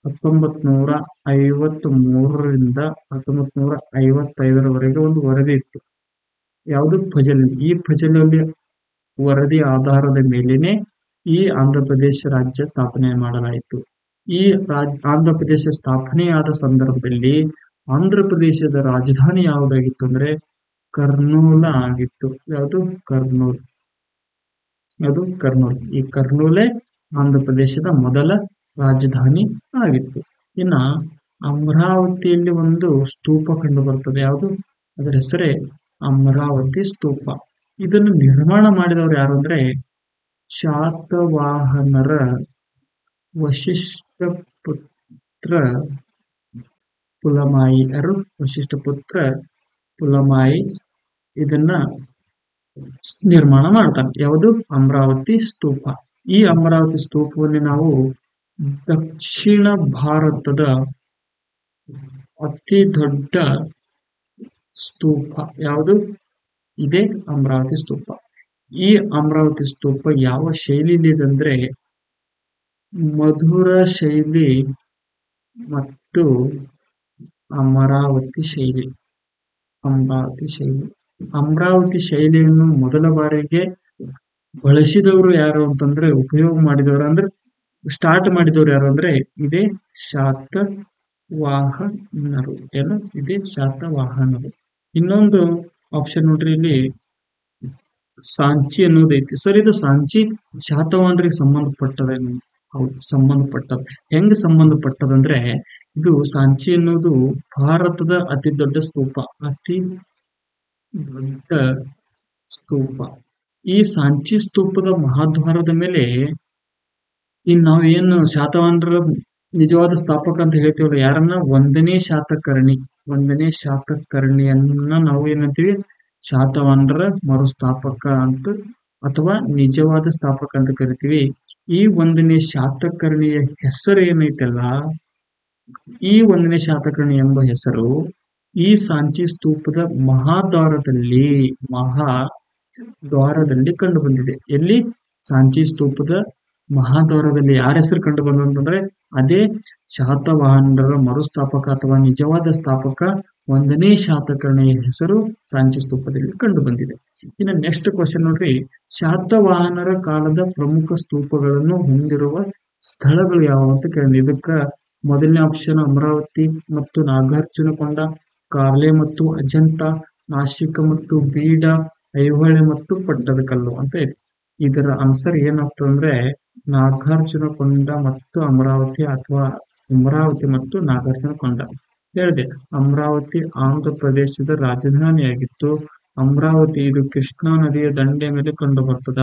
1953ರಿಂದ 1955ರವರೆಗೆ ಒಂದು ವರದಿ ಇತ್ತು. ಯಾವುದು? ಫಜಲ್. ಈ ಫಜಲಲ್ಲಿ ವರದಿ ಆಧಾರದ ಮೇಲೆನೆ ಈ ಆಂಧ್ರ ಪ್ರದೇಶ ರಾಜ್ಯ ಸ್ಥಾಪನೆ ಮಾಡಲಾಯಿತು. ಈ ಆಂಧ್ರ ಪ್ರದೇಶ ಸ್ಥಾಪನೆಯಾದ ಸಂದರ್ಭದಲ್ಲಿ ಆಂಧ್ರ ಪ್ರದೇಶದ ರಾಜಧಾನಿ ಯಾವುದಾಗಿತ್ತು ಅಂದ್ರೆ ಕರ್ನೂಲ ಆಗಿತ್ತು. ಯಾವುದು? ಕರ್ನೂಲ್. ಯಾವುದು? ಕರ್ನೂಲ್. ಈ ಕರ್ನೂಲೇ ಆಂಧ್ರ ಪ್ರದೇಶದ ಮೊದಲ ರಾಜಧಾನಿ ಆಗಿತ್ತು. ಇನ್ನ ಅಮರಾವತಿಯಲ್ಲಿ ಒಂದು ಸ್ತೂಪ ಕಂಡು ಬರ್ತದೆ. ಯಾವುದು? ಅದರ ಹೆಸರೇ ಅಮರಾವತಿ ಸ್ತೂಪ. ಇದನ್ನು ನಿರ್ಮಾಣ ಮಾಡಿದವರು ಯಾರು ಅಂದ್ರೆ ಶಾತವಾಹನರ ವಶಿಷ್ಠ ಪುತ್ರ ಪುಲಮಾಯಿ. ಯಾರು? ವಶಿಷ್ಠ ಪುತ್ರ ಪುಲಮಾಯಿ ಇದನ್ನ ನಿರ್ಮಾಣ ಮಾಡ್ತಾನೆ. ಯಾವುದು? ಅಮರಾವತಿ ಸ್ತೂಪ. ಈ ಅಮರಾವತಿ ಸ್ತೂಪವನ್ನು ನಾವು ದಕ್ಷಿಣ ಭಾರತದ ಅತಿ ದೊಡ್ಡ ಸ್ತೂಪ. ಯಾವುದು? ಇದೇ ಅಮರಾವತಿ ಸ್ತೂಪ. ಈ ಅಮರಾವತಿ ಸ್ತೂಪ ಯಾವ ಶೈಲಿಯಲ್ಲಿದೆ ಅಂದ್ರೆ ಮಧುರ ಶೈಲಿ ಮತ್ತು ಅಮರಾವತಿ ಶೈಲಿ. ಅಮರಾವತಿ ಶೈಲಿ. ಅಮರಾವತಿ ಶೈಲಿಯನ್ನು ಮೊದಲ ಬಾರಿಗೆ ಬಳಸಿದವರು ಯಾರು ಅಂತಂದ್ರೆ, ಉಪಯೋಗ ಮಾಡಿದವರು ಅಂದ್ರೆ, ಸ್ಟಾರ್ಟ್ ಮಾಡಿದವರು ಯಾರು ಅಂದ್ರೆ ಇದೇ ಶಾತವಾಹನರು. ಏನು? ಇದೇ ಶಾತವಾಹನರು. ಇನ್ನೊಂದು ಆಪ್ಷನ್ ನೋಡ್ರಿ, ಇಲ್ಲಿ ಸಾಂಚಿ ಅನ್ನೋದೈತಿ. ಸರ್, ಇದು ಸಾಂಚಿ ಶಾತವಾಹನರಿಗೆ ಸಂಬಂಧಪಟ್ಟದೇನು? ಹೌದು, ಸಂಬಂಧಪಟ್ಟದ. ಹೆಂಗ್ ಸಂಬಂಧಪಟ್ಟದಂದ್ರೆ ಇದು ಸಾಂಚಿ ಅನ್ನೋದು ಭಾರತದ ಅತಿ ದೊಡ್ಡ ಸ್ತೂಪ. ಅತಿ ದೊಡ್ಡ ಸ್ತೂಪ. ಈ ಸಾಂಚಿ ಸ್ತೂಪದ ಮಹಾದ್ವಾರದ ಮೇಲೆ ನಾವೇನು ಶಾತವಾಹನರ ನಿಜವಾದ ಸ್ಥಾಪಕ ಅಂತ ಹೇಳ್ತೀವಲ್ಲ, ಯಾರನ್ನ? ಒಂದನೇ ಶಾತಕರ್ಣಿ. ಒಂದನೇ ಶಾತಕರ್ಣಿಯನ್ನ ನಾವು ಏನಂತೀವಿ? ಶಾತವಾಹನರ ಮರುಸ್ಥಾಪಕ ಅಂತ ಅಥವಾ ನಿಜವಾದ ಸ್ಥಾಪಕ ಅಂತ ಕರಿತೀವಿ. ಈ ಒಂದನೇ ಶಾತಕರ್ಣಿಯ ಹೆಸರು ಏನೈತಲ್ಲ, ಈ ಒಂದನೇ ಶಾತಕರ್ಣಿ ಎಂಬ ಹೆಸರು ಈ ಸಾಂಚಿ ಸ್ತೂಪದ ಮಹಾದ್ವಾರದಲ್ಲಿ ಕಂಡು ಬಂದಿದೆ. ಎಲ್ಲಿ? ಸಾಂಚಿ ಸ್ತೂಪದ ಮಹಾದ್ವಾರದಲ್ಲಿ ಯಾರ ಹೆಸರು ಕಂಡು ಬಂದಂತಂದ್ರೆ ಅದೇ ಶಾತವಾಹನರ ಮರುಸ್ಥಾಪಕ ಅಥವಾ ನಿಜವಾದ ಸ್ಥಾಪಕ ಒಂದನೇ ಶಾತಕರ್ಣಿಯ ಹೆಸರು ಸಾಂಚಿ ಸ್ತೂಪದಲ್ಲಿ ಕಂಡು ಬಂದಿದೆ. ಇನ್ನು ನೆಕ್ಸ್ಟ್ ಕ್ವಶನ್ ನೋಡ್ರಿ, ಶಾತವಾಹನರ ಕಾಲದ ಪ್ರಮುಖ ಸ್ತೂಪಗಳನ್ನು ಹೊಂದಿರುವ ಸ್ಥಳಗಳು ಯಾವ ಅಂತ ಕೇಳಿದೆ. ಇದಕ್ಕ ಮೊದಲನೇ ಆಪ್ಷನ್ ಅಮರಾವತಿ ಮತ್ತು ನಾಗಾರ್ಜುನಕೊಂಡ, ಕಾರ್ಲೆ ಮತ್ತು ಅಜಂತ, ನಾಸಿಕ ಮತ್ತು ಬೀಡ, ಐಹೊಳೆ ಮತ್ತು ಪಟ್ಟದಕಲ್ಲು ಅಂತ ಇದೆ. ಇದರ ಆನ್ಸರ್ ಏನಾಗ್ತದೆ ಅಂದ್ರೆ ನಾಗಾರ್ಜುನಕೊಂಡ ಮತ್ತು ಅಮರಾವತಿ ಅಥವಾ ಅಮರಾವತಿ ಮತ್ತು ನಾಗಾರ್ಜುನಕೊಂಡ. ಹೇಳಿದೆ, ಅಮರಾವತಿ ಆಂಧ್ರ ಪ್ರದೇಶದ ರಾಜಧಾನಿಯಾಗಿತ್ತು. ಅಮರಾವತಿ ಇದು ಕೃಷ್ಣಾ ನದಿಯ ದಂಡೆ ಮೇಲೆ ಕಂಡು ಬರ್ತದ.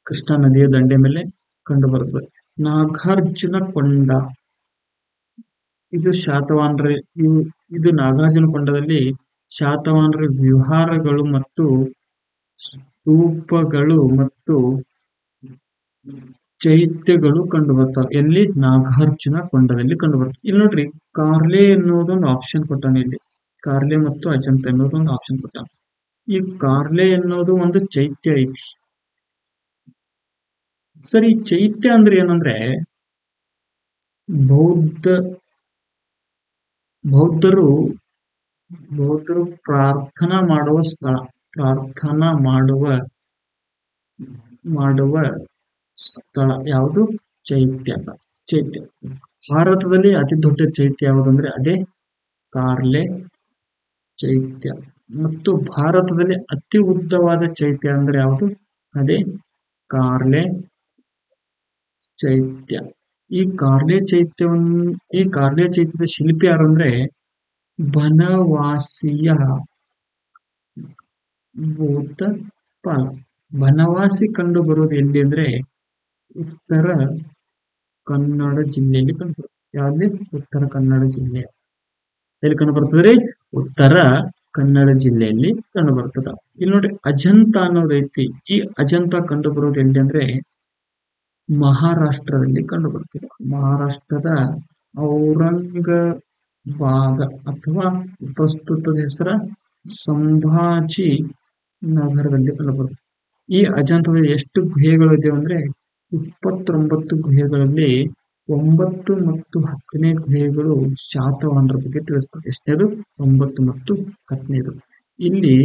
ಕೃಷ್ಣಾ ನದಿಯ ದಂಡೆ ಮೇಲೆ ಕಂಡು ಬರ್ತದೆ. ನಾಗಾರ್ಜುನಕೊಂಡ ಇದು ಶಾತವಾಹನರ ಇದು ನಾಗಾರ್ಜುನಕೊಂಡದಲ್ಲಿ ಶಾತವಾಹನರ ವಿಹಾರಗಳು ಮತ್ತು ಸ್ತೂಪಗಳು ಮತ್ತು ಚೈತ್ಯಗಳು ಕಂಡು ಬರ್ತಾವೆ. ಎಲ್ಲಿ? ನಾಗಾರ್ಜುನಕೊಂಡದಲ್ಲಿ ಕಂಡು ಬರ್ತವೆ. ಇಲ್ಲಿ ನೋಡ್ರಿ, ಕಾರ್ಲೆ ಎನ್ನುವುದೊಂದು ಆಪ್ಷನ್ ಕೊಟ್ಟಾನೆ. ಇಲ್ಲಿ ಕಾರ್ಲೆ ಮತ್ತು ಅಜಂತ ಎನ್ನುವುದೊಂದು ಆಪ್ಷನ್ ಕೊಟ್ಟಾನೆ. ಈ ಕಾರ್ಲೆ ಅನ್ನೋದು ಒಂದು ಚೈತ್ಯ ಐತಿ. ಸರ್, ಈ ಚೈತ್ಯ ಅಂದ್ರೆ ಏನಂದ್ರೆ ಬೌದ್ಧ ಬೌದ್ಧರು ಬೌದ್ಧರು ಪ್ರಾರ್ಥನಾ ಮಾಡುವ ಸ್ಥಳ, ಪ್ರಾರ್ಥನಾ ಮಾಡುವ ಸ್ಥಳ ಯಾವುದು? ಚೈತ್ಯ. ಚೈತ್ಯ. ಭಾರತದಲ್ಲಿ ಅತಿ ದೊಡ್ಡ ಚೈತ್ಯ ಯಾವುದಂದ್ರೆ ಅದೇ ಕಾರ್ಲೆ ಚೈತ್ಯ. ಮತ್ತು ಭಾರತದಲ್ಲಿ ಅತಿ ಉದ್ದವಾದ ಚೈತ್ಯ ಅಂದ್ರೆ ಯಾವುದು? ಅದೇ ಕಾರ್ಲೆ ಚೈತ್ಯ. ಈ ಕಾರ್ಲೆ ಚೈತ್ಯದ ಶಿಲ್ಪಿ ಯಾರು ಅಂದ್ರೆ ಬನವಾಸಿಯ ಭೂತಪಾಲ. ಬನವಾಸಿ ಕಂಡು ಬರುವುದು ಎಲ್ಲಿ ಅಂದ್ರೆ ಉತ್ತರ ಕನ್ನಡ ಜಿಲ್ಲೆಯಲ್ಲಿ ಕಂಡು. ಯಾವ್ದು? ಉತ್ತರ ಕನ್ನಡ ಜಿಲ್ಲೆ. ಎಲ್ಲಿ ಕಂಡು ಬರ್ತದ್ರಿ? ಉತ್ತರ ಕನ್ನಡ ಜಿಲ್ಲೆಯಲ್ಲಿ ಕಂಡು ಬರ್ತದ. ಇಲ್ಲಿ ನೋಡಿ ಅಜಂತ ಅನ್ನೋದೈತಿ. ಈ ಅಜಂತ ಕಂಡು ಬರೋದು ಎಲ್ಲಿ ಅಂದ್ರೆ ಮಹಾರಾಷ್ಟ್ರದಲ್ಲಿ ಕಂಡು ಬರ್ತದೆ. ಮಹಾರಾಷ್ಟ್ರದ ಔರಂಗಾಬಾದ್ ಅಥವಾ ಪ್ರಸ್ತುತದ ಹೆಸರ ಸಂಭಾಜಿ ನಗರದಲ್ಲಿ ಕಂಡುಬರುತ್ತದೆ. ಈ ಅಜಂತದಲ್ಲಿ ಎಷ್ಟು ಗುಹೆಗಳು ಇದಾವೆ ಅಂದ್ರೆ 29 ಗುಹೆಗಳಲ್ಲಿ 9 ಮತ್ತು 10ನೇ ಗುಹೆಗಳು ಶಾತವಾಹನರ ಬಗ್ಗೆ ತಿಳಿಸ್ತದೆ. ಎಷ್ಟನೇದು? 9 ಮತ್ತು 10ನೇದು. ಇಲ್ಲಿ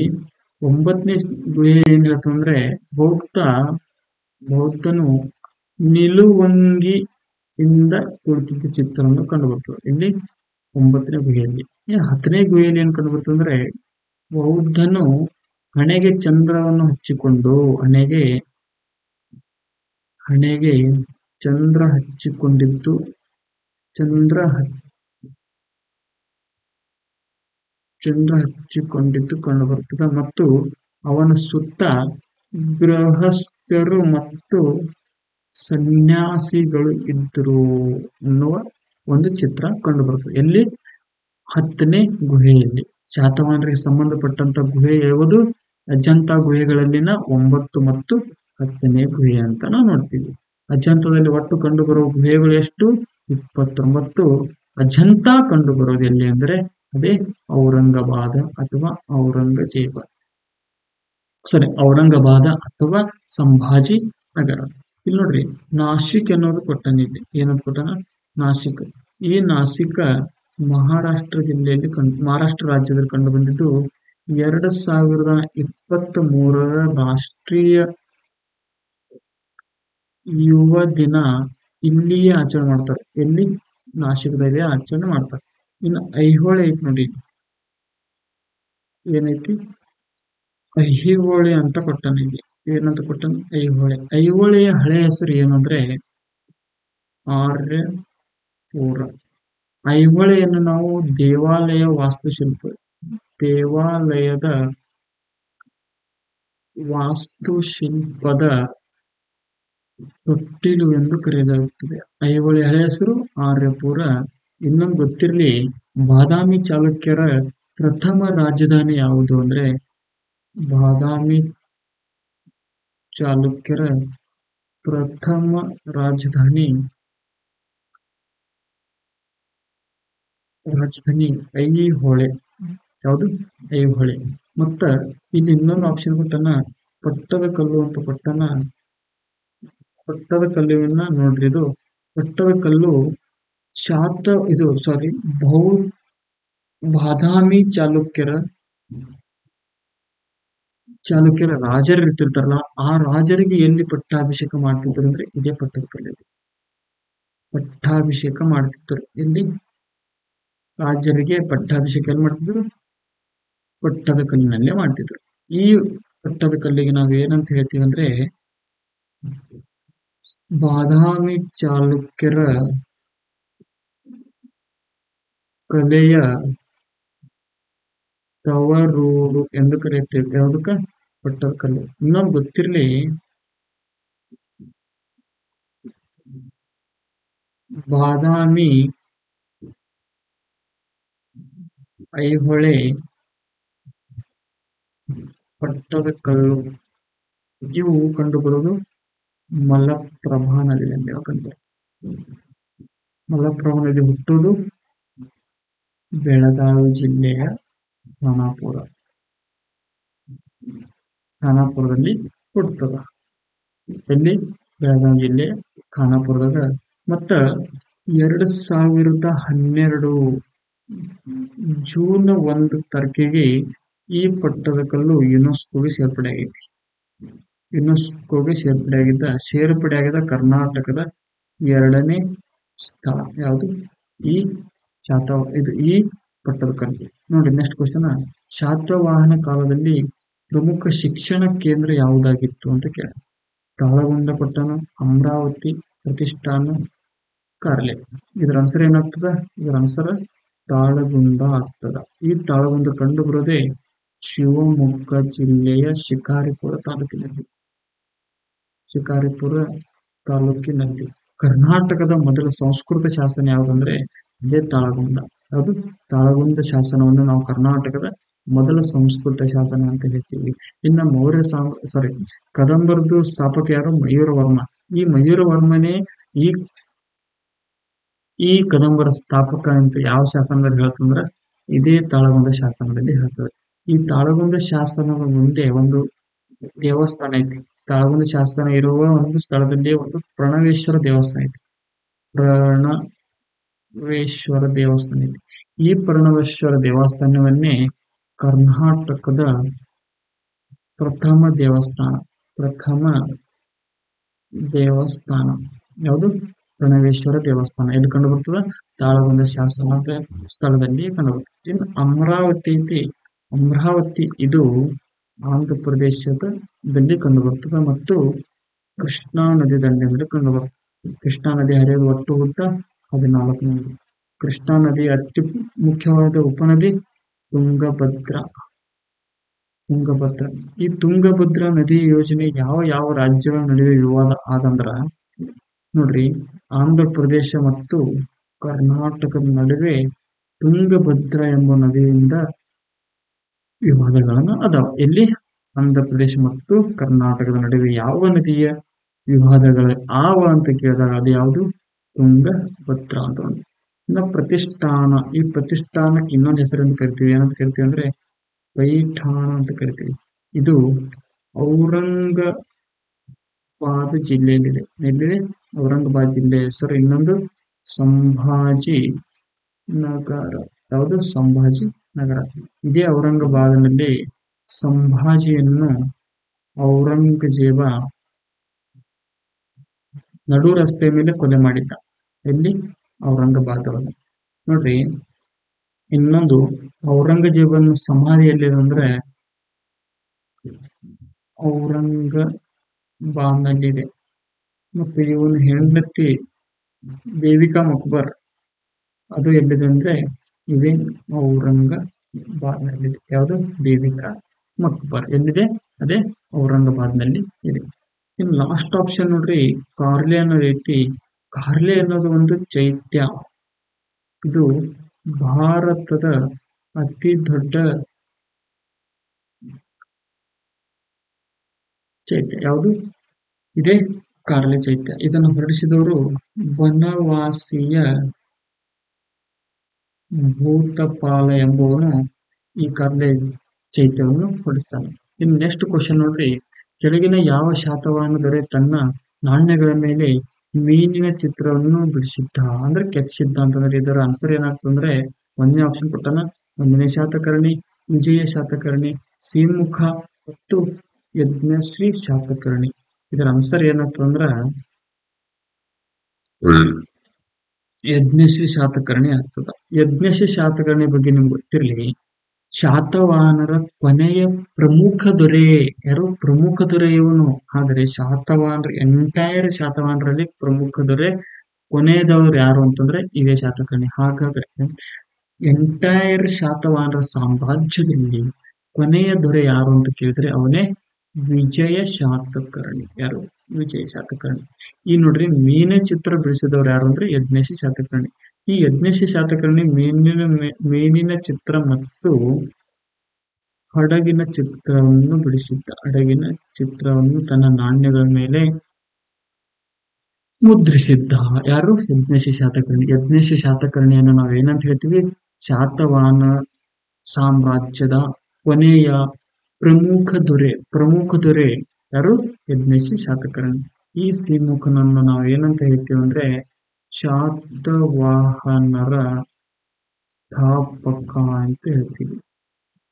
9ನೇ ಗುಹೆ ಏನ್ ಹೇಳ್ತಂದ್ರೆ ಬೌದ್ಧನು ನಿಲುವಂಗಿಯಿಂದ ಕುಳಿತಿದ್ದ ಚಿತ್ರವನ್ನು ಕಂಡುಬರ್ತದೆ. ಇಲ್ಲಿ 9ನೇ ಗುಹೆಯಲ್ಲಿ. 10ನೇ ಗುಹೆಯಲ್ಲಿ ಏನ್ ಕಂಡುಬರ್ತದೆ ಅಂದ್ರೆ ಬೌದ್ಧನು ಹಣೆಗೆ ಚಂದ್ರವನ್ನು ಹಚ್ಚಿಕೊಂಡು ಹಣೆಗೆ ಚಂದ್ರ ಹಚ್ಚಿಕೊಂಡಿದ್ದು ಕಂಡುಬರುತ್ತದೆ. ಮತ್ತು ಅವನ ಸುತ್ತ ಗೃಹಸ್ಥರು ಮತ್ತು ಸನ್ಯಾಸಿಗಳು ಇದ್ದರು ಎನ್ನುವ ಒಂದು ಚಿತ್ರ ಕಂಡುಬರುತ್ತದೆ. ಎಲ್ಲಿ? 10ನೇ ಗುಹೆಯಲ್ಲಿ. ಶಾತವಾಹನರಿಗೆ ಸಂಬಂಧಪಟ್ಟಂತ ಗುಹೆ ಯಾವುದು? ಅಜಂತಾ ಗುಹೆಗಳಲ್ಲಿನ 9 ಮತ್ತು 10ನೇ ಗುಹೆ ಅಂತ ನಾವು ನೋಡ್ತೀವಿ. ಅಜಂತದಲ್ಲಿ ಒಟ್ಟು ಕಂಡುಬರುವ ಗುಹೆಗಳು ಎಷ್ಟು? 29. ಅಜಂತಾ ಕಂಡುಬರೋದು ಎಲ್ಲಿ ಅಂದ್ರೆ ಅದೇ ಔರಂಗಾಬಾದ ಅಥವಾ ಔರಂಗಾಬಾದ ಅಥವಾ ಸಂಭಾಜಿ ನಗರ. ಇಲ್ಲಿ ನೋಡ್ರಿ ನಾಸಿಕ್ ಅನ್ನೋದು ಕೊಟ್ಟನ. ಇಲ್ಲಿ ಏನಂತ ಕೊಟ್ಟನ? ನಾಸಿಕ್. ಈ ನಾಸಿಕ್ ಮಹಾರಾಷ್ಟ್ರ ರಾಜ್ಯದಲ್ಲಿ ಕಂಡು ಬಂದಿದ್ದು 2023 ರಾಷ್ಟ್ರೀಯ ಯುವ ದಿನ ಇಲ್ಲಿಯೇ ಆಚರಣೆ ಮಾಡ್ತಾರೆ. ಎಲ್ಲಿ? ನಾಸಿಕದಲ್ಲಿ ಆಚರಣೆ ಮಾಡ್ತಾರೆ. ಇನ್ನು ಐಹೊಳೆ ಐತಿ ನೋಡಿ. ಏನೈತಿ? ಐಹಿಹೊಳೆ ಅಂತ ಕೊಟ್ಟನ. ಇಲ್ಲಿ ಏನಂತ ಕೊಟ್ಟನ? ಐಹೊಳೆಯ ಹಳೆ ಹೆಸರು ಏನಂದ್ರೆ ಆರ್ಯಪುರ. ಐಹೊಳೆಯನ್ನು ನಾವು ದೇವಾಲಯದ ವಾಸ್ತುಶಿಲ್ಪದ ತೊಟ್ಟಿಲು ಎಂದು ಕರೆಯಲಾಗುತ್ತದೆ. ಐಹೊಳೆ ಹಳೆ ಹೆಸರು ಆರ್ಯಪುರ. ಇನ್ನೊಂದು ಗೊತ್ತಿರಲಿ, ಬಾದಾಮಿ ಚಾಲುಕ್ಯರ ಪ್ರಥಮ ರಾಜಧಾನಿ ಯಾವುದು ಅಂದ್ರೆ ಬಾದಾಮಿ ಚಾಲುಕ್ಯರ ಪ್ರಥಮ ರಾಜಧಾನಿ ಐಹೊಳೆ. ಯಾವುದು? ಐಹೊಳೆ. ಮತ್ತ ಇಲ್ಲಿ ಇನ್ನೊಂದು ಆಪ್ಷನ್ ಕೊಟ್ಟನ, ಪಟ್ಟದಕಲ್ಲು ಅಂತ ಕೊಟ್ಟನ. ಪಟ್ಟದಕಲ್ಲುವನ್ನ ನೋಡ್ರಿ, ಇದು ಪಟ್ಟದಕಲ್ಲು ಬಾದಾಮಿ ಚಾಲುಕ್ಯರ ರಾಜರು ಇರ್ತಿರ್ತಾರಲ್ಲ, ಆ ರಾಜರಿಗೆ ಎಲ್ಲಿ ಪಟ್ಟಾಭಿಷೇಕ ಮಾಡ್ತಿದ್ರು ಅಂದ್ರೆ ಇದೇ ಪಟ್ಟದಕಲ್ಲಲ್ಲಿ ಪಟ್ಟಾಭಿಷೇಕ ಮಾಡ್ತಿದ್ರು. ಇಲ್ಲಿ ರಾಜರಿಗೆ ಪಟ್ಟಾಭಿಷೇಕ ಎಲ್ಲಿ ಮಾಡ್ತಿದ್ರು? ಪಟ್ಟದಕಲ್ಲಿನಲ್ಲೇ ಮಾಡ್ತಿದ್ರು. ಈ ಪಟ್ಟದಕಲ್ಲಿಗೆ ನಾವು ಏನಂತ ಹೇಳ್ತೀವಿ ಅಂದ್ರೆ ಬಾದಾಮಿ ಚಾಲುಕ್ಯರ ಕಲೆಯ ತವರೂರು ಎಂದು ಕರೆಯುತ್ತೇವೆ. ಯಾವುದಕ್ಕ? ಪಟ್ಟದಕಲ್ಲು. ಇನ್ನೊಂದು ಗೊತ್ತಿರ್ಲಿ, ಬಾದಾಮಿ, ಐಹೊಳೆ, ಪಟ್ಟದಕಲ್ಲು ಇವು ಕಂಡುಬರುವುದು ಮಲಪ್ರಭಾ ನದಿಯಲ್ಲಿ ಕಂಡು. ಮಲಪ್ರಭಾ ನದಿ ಹುಟ್ಟುವುದು ಬೆಳಗಾವಿ ಜಿಲ್ಲೆಯ ಖಾನಾಪುರ. ಖಾನಾಪುರದಲ್ಲಿ ಹುಟ್ಟದ. ಎಲ್ಲಿ? ಬೆಳಗಾವಿ ಜಿಲ್ಲೆ ಖಾನಾಪುರದಾಗ. ಮತ್ತ 2012 ಜೂನ್ 1 ಈ ಪಟ್ಟದಕಲ್ಲು ಯುನೆಸ್ಕೋಗೆ ಸೇರ್ಪಡೆಯಾಗಿದ್ದ ಕರ್ನಾಟಕದ 2ನೇ ಸ್ಥಳ ಯಾವುದು? ಈ ಇದು ಪಟ್ಟದಕಲ್ಲು. ನೋಡಿ ನೆಕ್ಸ್ಟ್ ಕ್ವಶನ್, ಶಾತವಾಹನ ಕಾಲದಲ್ಲಿ ಪ್ರಮುಖ ಶಿಕ್ಷಣ ಕೇಂದ್ರ ಯಾವುದಾಗಿತ್ತು ಅಂತ ಕೇಳ. ತಾಳಗುಂದ ಪಟ್ಟಣ, ಅಮರಾವತಿ, ಪ್ರತಿಷ್ಠಾನ, ಕಾರ್ಲೆ. ಇದರ ಆನ್ಸರ್ ಏನಾಗ್ತದ? ಇದರ ಆನ್ಸರ್ ತಾಳಗುಂದ ಆಗ್ತದ. ಈ ತಾಳಗುಂದ ಕಂಡು ಬರೋದೇ ಶಿವಮೊಗ್ಗ ಜಿಲ್ಲೆಯ ಶಿಕಾರಿಪುರ ತಾಲೂಕಿನಲ್ಲಿ. ಕರ್ನಾಟಕದ ಮೊದಲ ಸಂಸ್ಕೃತ ಶಾಸನ ಯಾವುದಂದ್ರೆ ಇದೇ ತಾಳಗುಂದ. ಅದು ತಾಳಗುಂದ ಶಾಸನವನ್ನು ನಾವು ಕರ್ನಾಟಕದ ಮೊದಲ ಸಂಸ್ಕೃತ ಶಾಸನ ಅಂತ ಹೇಳ್ತೀವಿ. ಇನ್ನು ಕದಂಬರದು ಸ್ಥಾಪಕ ಯಾರು? ಮಯೂರವರ್ಮ. ಈ ಮಯೂರವರ್ಮನೇ ಈ ಕದಂಬರ ಸ್ಥಾಪಕ ಅಂತ ಯಾವ ಶಾಸನದಲ್ಲಿ ಹೇಳ್ತಂದ್ರ ಇದೇ ತಾಳಗುಂದ ಶಾಸನದಲ್ಲಿ ಹೇಳ್ತದೆ. ಈ ತಾಳಗುಂದ ಶಾಸನದ ಮುಂದೆ ಒಂದು ದೇವಸ್ಥಾನ ಐತಿ. ತಾಳಗುಂದ ಶಾಸನ ಇರುವ ಒಂದು ಸ್ಥಳದಲ್ಲಿ ಒಂದು ಪ್ರಣವೇಶ್ವರ ದೇವಸ್ಥಾನ ಐತಿ. ಈ ಪ್ರಣವೇಶ್ವರ ದೇವಸ್ಥಾನವನ್ನೇ ಕರ್ನಾಟಕದ ಪ್ರಥಮ ದೇವಸ್ಥಾನ ಯಾವುದು? ಪ್ರಣವೇಶ್ವರ ದೇವಸ್ಥಾನ. ಎಲ್ಲಿ ಕಂಡು ಬರ್ತದೆ? ತಾಳಗುಂದ ಶಾಸನದ ಸ್ಥಳದಲ್ಲಿ ಕಂಡು ಬರ್ತದೆ. ಇನ್ನು ಅಮರಾವತಿ ಐತಿ. ಅಮರಾವತಿ ಇದು ಆಂಧ್ರ ಪ್ರದೇಶದಲ್ಲಿ ಕಂಡು ಬರ್ತದೆ ಮತ್ತು ಕೃಷ್ಣಾ ನದಿ ದಂಡೆಯಲ್ಲಿ ಕಂಡು ಬರ್ತದೆ. ಕೃಷ್ಣಾ ನದಿ ಹರಿಯುವ ಒಟ್ಟು ಉದ್ದ 14 ಮೈಲಿ. ಕೃಷ್ಣಾ ನದಿ ಅತಿ ಮುಖ್ಯವಾದ ಉಪನದಿ ತುಂಗಭದ್ರಾ. ಈ ತುಂಗಭದ್ರಾ ನದಿ ಯೋಜನೆ ಯಾವ ರಾಜ್ಯಗಳ ನಡುವೆ ವಿವಾದ ಆದಂದ್ರ ನೋಡ್ರಿ, ಆಂಧ್ರ ಪ್ರದೇಶ ಮತ್ತು ಕರ್ನಾಟಕದ ನಡುವೆ ತುಂಗಭದ್ರಾ ಎಂಬ ನದಿಯಿಂದ ವಿವಾದಗಳನ್ನು ಅದಾವ. ಎಲ್ಲಿ? ಆಂಧ್ರ ಪ್ರದೇಶ ಮತ್ತು ಕರ್ನಾಟಕದ ನಡುವೆ ಯಾವ ನದಿಯ ವಿವಾದಗಳು ಅಂತ ಕೇಳಿದಾಗ ಅದು ಯಾವುದು? ತುಂಗಭದ್ರಾ ಅಂತ. ಇನ್ನು ಪ್ರತಿಷ್ಠಾನ. ಈ ಪ್ರತಿಷ್ಠಾನಕ್ಕೆ ಇನ್ನೊಂದು ಹೆಸರನ್ನು ಕರಿತೀವಿ. ಏನಂತ ಕರಿತೀವಿ ಅಂದ್ರೆ ಪೈಠಾಣ ಅಂತ ಕರಿತೀವಿ. ಇದು ಔರಂಗಾಬಾದ್ ಜಿಲ್ಲೆಯಲ್ಲಿದೆ. ಎಲ್ಲಿದೆ? ಔರಂಗಾಬಾದ್ ಜಿಲ್ಲೆ ಹೆಸರು ಇನ್ನೊಂದು ಸಂಭಾಜಿ ನಗರ. ಯಾವುದು? ಸಂಭಾಜಿ ನಗರ. ಇದೇ ಔರಂಗಾಬಾದ್ನಲ್ಲಿ ಸಂಭಾಜಿಯನ್ನು ಔರಂಗಜೇಬ ನಡು ರಸ್ತೆ ಮೇಲೆ ಕೊಲೆ ಮಾಡಿದ್ದ. ಎಲ್ಲಿ? ಔರಂಗಾಬಾದ್ ಒಳಗೆ. ನೋಡ್ರಿ, ಇನ್ನೊಂದು ಔರಂಗಜೇಬನ ಸಮಾಧಿ ಎಲ್ಲಿದೆ ಅಂದ್ರೆ ಔರಂಗಾಬಾದ್ನಲ್ಲಿದೆ. ಮತ್ತು ಇವನು ಹೆಂಡತಿ ದೇವಿಕಾ ಮಕ್ಬರ್ ಅದು ಎಲ್ಲಿದೆ ಅಂದ್ರೆ ಇದೇ ಔರಂಗಾಬಾದ್ನಲ್ಲಿದೆ. ಯಾವುದು? ದೇವಿಕಾ ಮಕ್ಬರ್ ಎಲ್ಲಿದೆ? ಅದೇ ಔರಂಗಾಬಾದ್ನಲ್ಲಿ ಇದೆ. ಇನ್ನು ಲಾಸ್ಟ್ ಆಪ್ಷನ್ ನೋಡ್ರಿ, ಕಾರ್ಲೆ ಅನ್ನೋದು ಐತಿ. ಕಾರ್ಲೆ ಅನ್ನೋದು ಒಂದು ಚೈತ್ಯ. ಇದು ಭಾರತದ ಅತಿ ದೊಡ್ಡ ಚೈತ್ಯ. ಯಾವುದು? ಇದೇ ಕಾರ್ಲೆ ಚೈತ್ಯ. ಇದನ್ನು ಹೊರಡಿಸಿದವರು ಬನವಾಸಿಯ ಭೂತಪಾಲ ಎಂಬುವನು ಈ ಕಾರ್ಲೆ ಚೈತ್ಯವನ್ನು ಹೊರಡಿಸ್ತಾನೆ. ಇನ್ನು ನೆಕ್ಸ್ಟ್ ಕ್ವಶನ್ ನೋಡ್ರಿ, ಕೆಳಗಿನ ಯಾವ ಶಾತವಾಹನ ದೊರೆ ತನ್ನ ನಾಣ್ಯಗಳ ಮೇಲೆ ಮೀನಿನ ಚಿತ್ರವನ್ನು ಬಿಡಿಸಿದ್ದ ಅಂದ್ರೆ ಕೆತ್ತಿಸಿದ್ದ ಅಂತಂದ್ರೆ ಇದರ ಆನ್ಸರ್ ಏನಾಗ್ತಂದ್ರೆ 1ನೇ ಆಪ್ಷನ್ ಕೊಟ್ಟಾನ. 1ನೇ ಶಾತಕರ್ಣಿ, ವಿಜಯ ಶಾತಕರ್ಣಿ, ಸಿಂಹಮುಖ ಮತ್ತು ಯಜ್ಞಶ್ರೀ ಶಾತಕರ್ಣಿ. ಇದರ ಆನ್ಸರ್ ಏನಾಗ್ತಂದ್ರ ಯಜ್ಞಶ್ರೀ ಶಾತಕರ್ಣಿ ಆಗ್ತದ. ಯಜ್ಞಶ್ರೀ ಶಾತಕರ್ಣಿ ಬಗ್ಗೆ ನಿಮ್ಗೆ ಗೊತ್ತಿರ್ಲಿ, ಶಾತವಾಹನರ ಕೊನೆಯ ಪ್ರಮುಖ ದೊರೆ ಯಾರು? ಪ್ರಮುಖ ದೊರೆ ಇವನು. ಆದರೆ ಎಂಟೈರ್ ಶಾತವಾಹನರಲ್ಲಿ ಪ್ರಮುಖ ದೊರೆ ಕೊನೆಯದವರು ಯಾರು ಅಂತಂದ್ರೆ ಇದೇ ಶಾತಕರ್ಣಿ. ಹಾಗಾದ್ರೆ ಎಂಟೈರ್ ಶಾತವಾಹನರ ಸಾಮ್ರಾಜ್ಯದಲ್ಲಿ ಕೊನೆಯ ದೊರೆ ಯಾರು ಅಂತ ಕೇಳಿದ್ರೆ ಅವನೇ ವಿಜಯ ಶಾತಕರ್ಣಿ. ಯಾರು? ವಿಜಯ ಶಾತಕರ್ಣಿ. ಈ ನೋಡ್ರಿ, ಮೀನ ಚಿತ್ರ ಬಿಡಿಸಿದವರು ಯಾರು ಅಂದ್ರೆ ಯಜ್ಞಶ್ರೀ ಶಾತಕರ್ಣಿ. ಈ ಯಜ್ಞಶ್ರೀ ಶಾತಕರ್ಣಿ ಮೀನಿನ ಚಿತ್ರ ಮತ್ತು ಹಡಗಿನ ಚಿತ್ರವನ್ನು ಬಿಡಿಸಿದ್ದ. ಹಡಗಿನ ಚಿತ್ರವನ್ನು ತನ್ನ ನಾಣ್ಯಗಳ ಮೇಲೆ ಮುದ್ರಿಸಿದ್ದ. ಯಾರು? ಯಜ್ಞಶ್ರೀ ಶಾತಕರ್ಣಿ. ಯಜ್ಞಶ್ರೀ ಶಾತಕರ್ಣಿಯನ್ನು ನಾವು ಏನಂತ ಹೇಳ್ತೀವಿ? ಶಾತವಾಹನ ಸಾಮ್ರಾಜ್ಯದ ಕೊನೆಯ ಪ್ರಮುಖ ದೊರೆ ಯಾರು? ಯಜ್ಞೇಶಿ ಶಾತಕರ್ಣಿ. ಈ ಸಿಮುಖನನ್ನು ನಾವು ಏನಂತ ಹೇಳ್ತೀವಿ ಅಂದ್ರೆ ಶಾತವಾಹನರ ಸ್ಥಾಪಕ ಅಂತ ಹೇಳ್ತೀವಿ.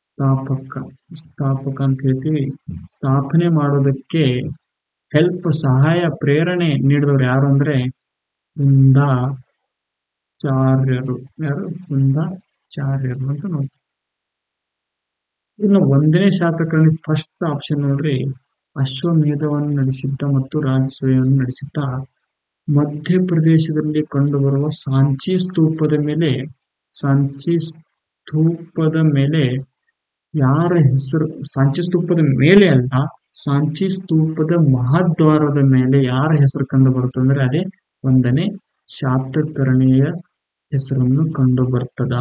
ಸ್ಥಾಪಕ ಸ್ಥಾಪಕ ಅಂತ ಹೇಳ್ತೀವಿ. ಸ್ಥಾಪನೆ ಮಾಡೋದಕ್ಕೆ ಸಹಾಯ ಪ್ರೇರಣೆ ನೀಡಿದವರು ಯಾರು ಅಂದ್ರೆ ಕುಂದಾಚಾರ್ಯರು. ಯಾರು? ಕುಂದಾಚಾರ್ಯರು ಅಂತ ನೋಡಿ. ಇನ್ನು 1ನೇ ಶಾತಕರ್ಣಿ ಫಸ್ಟ್ ಆಪ್ಷನ್ ನೋಡ್ರಿ, ಅಶ್ವಮೇಧವನ್ನು ನಡೆಸಿದ್ದ ಮತ್ತು ರಾಜಸೂಯವನ್ನು ನಡೆಸಿದ್ದ. ಮಧ್ಯಪ್ರದೇಶದಲ್ಲಿ ಕಂಡುಬರುವ ಸಾಂಚಿ ಸ್ತೂಪದ ಮೇಲೆ ಯಾರ ಹೆಸರು? ಸಾಂಚಿ ಸ್ತೂಪದ ಮೇಲೆ ಅಲ್ಲ, ಸಾಂಚಿ ಸ್ತೂಪದ ಮಹಾದ್ವಾರದ ಮೇಲೆ ಯಾರ ಹೆಸರು ಕಂಡು ಬರುತ್ತೆ ಅಂದ್ರೆ ಅದೇ 1ನೇ ಶಾತಕರ್ಣಿಯ ಹೆಸರನ್ನು ಕಂಡು ಬರ್ತದ.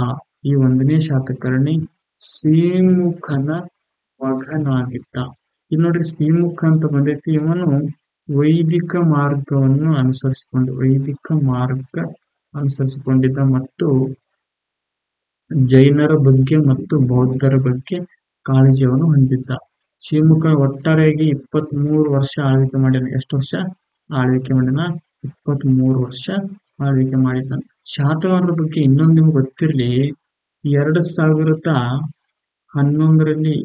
ಈ 1ನೇ ಶಾತಕರ್ಣಿ ಸಿಮುಖನ ಮಗನಾಗಿದ್ದ. ಇಲ್ಲಿ ನೋಡ್ರಿ, ಸಿಮುಖ ಅಂತ ಬಂದೈತಿ. ಇವನು ವೈದಿಕ ಮಾರ್ಗ ಅನುಸರಿಸಿಕೊಂಡಿದ್ದ ಮತ್ತು ಜೈನರ ಬಗ್ಗೆ ಮತ್ತು ಬೌದ್ಧರ ಬಗ್ಗೆ ಕಾಳಜಿಯನ್ನು ಹೊಂದಿದ್ದ. ಶಿವಮುಖ ಒಟ್ಟಾರೆಯಾಗಿ 23 ವರ್ಷ ಆಳ್ವಿಕೆ ಮಾಡಿದ. ಎಷ್ಟು ವರ್ಷ ಆಳ್ವಿಕೆ ಮಾಡಿದ? 23 ವರ್ಷ ಆಳ್ವಿಕೆ ಮಾಡಿದ್ದ. ಶಾತವಾಹನರ ಬಗ್ಗೆ ಇನ್ನೊಂದು ನಿಮ್ಗೆ ಗೊತ್ತಿರಲಿ, 2011ರಲ್ಲಿ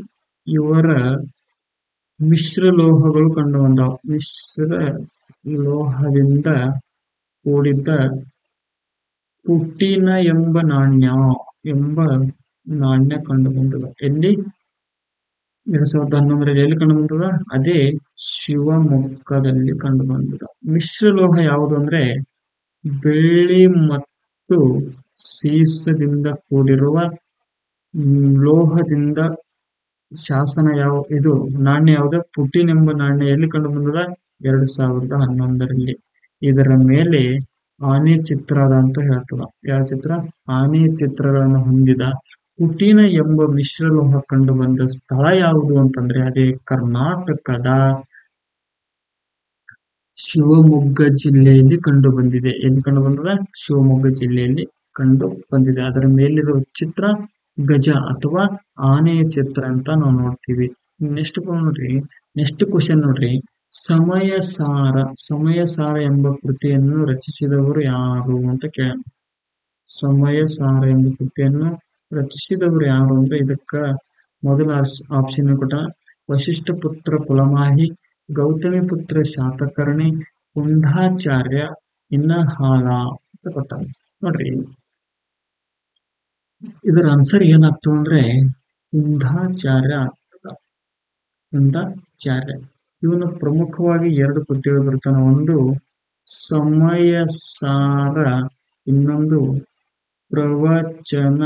ಇವರ ಮಿಶ್ರ ಲೋಹಗಳು ಕಂಡು ಬಂದಾವ. ಮಿಶ್ರ ಲೋಹದಿಂದ ಕೂಡಿದ್ದ ಪುಟಿನ ಎಂಬ ನಾಣ್ಯ ಕಂಡು ಬಂದದ. ಎಲ್ಲಿ? 2011ರಲ್ಲಿ ಎಲ್ಲಿ ಕಂಡು ಬಂದದ? ಅದೇ ಶಿವಮೊಗ್ಗದಲ್ಲಿ ಕಂಡು ಬಂದದ. ಮಿಶ್ರ ಲೋಹ ಯಾವುದು ಅಂದ್ರೆ ಬೆಳ್ಳಿ ಮತ್ತು ಸೀಸದಿಂದ ಕೂಡಿರುವ ಲೋಹದಿಂದ ಶಾಸನ ಇದು ನಾಣ್ಯ ಯಾವುದು? ಪುಟಿನ್ ಎಂಬ ನಾಣ್ಯ ಎಲ್ಲಿ ಕಂಡು ಬಂದದ? 2011ರಲ್ಲಿ. ಇದರ ಮೇಲೆ ಆನೆ ಚಿತ್ರದ ಅಂತ ಹೇಳ್ತದ. ಯಾವ ಚಿತ್ರ? ಆನೆ ಚಿತ್ರಗಳನ್ನು ಹೊಂದಿದ ಪುಟಿನ ಎಂಬ ಮಿಶ್ರಲೋಹ ಕಂಡು ಬಂದ ಸ್ಥಳ ಯಾವುದು ಅಂತಂದ್ರೆ ಅದೇ ಕರ್ನಾಟಕದ ಶಿವಮೊಗ್ಗ ಜಿಲ್ಲೆಯಲ್ಲಿ ಕಂಡು ಬಂದಿದೆ. ಎಲ್ಲಿ ಕಂಡು ಬಂದದ? ಶಿವಮೊಗ್ಗ ಜಿಲ್ಲೆಯಲ್ಲಿ ಕಂಡು ಬಂದಿದೆ. ಅದರ ಮೇಲಿರುವ ಚಿತ್ರ ಗಜ ಅಥವಾ ಆನೆಯ ಚಿತ್ರ ಅಂತ ನಾವು ನೋಡ್ತೀವಿ. ನೆಕ್ಸ್ಟ್ ಕ್ವಶನ್ ನೋಡ್ರಿ, ಸಮಯ ಸಾರ ಎಂಬ ಕೃತಿಯನ್ನು ರಚಿಸಿದವರು ಯಾರು ಅಂತ ಕೇಳ. ಸಮಯ ಸಾರ ಎಂಬ ಕೃತಿಯನ್ನು ರಚಿಸಿದವರು ಯಾರು ಅಂದ್ರೆ ಇದಕ್ಕ ಮೊದಲ ಆಪ್ಷನ್ ಕೊಟ್ಟ ವಶಿಷ್ಠ ಪುತ್ರ ಪುಲಮಾಹಿ, ಗೌತಮಿ ಪುತ್ರ ಶಾತಕರ್ಣಿ, ಕುಂದಾಚಾರ್ಯ, ಇನ್ನ ಹಾಲ ಅಂತ ಕೊಟ್ಟ. ನೋಡ್ರಿ, ಇದರ ಆನ್ಸರ್ ಏನಾಗ್ತದೆ ಅಂದ್ರೆ ಕುಂದಾಚಾರ್ಯ. ಇವನು ಪ್ರಮುಖವಾಗಿ 2 ಕೃತಿಗಳು ಬರ್ತಾನೆ. ಒಂದು ಸಮಯ ಸಾರ, ಇನ್ನೊಂದು ಪ್ರವಚನ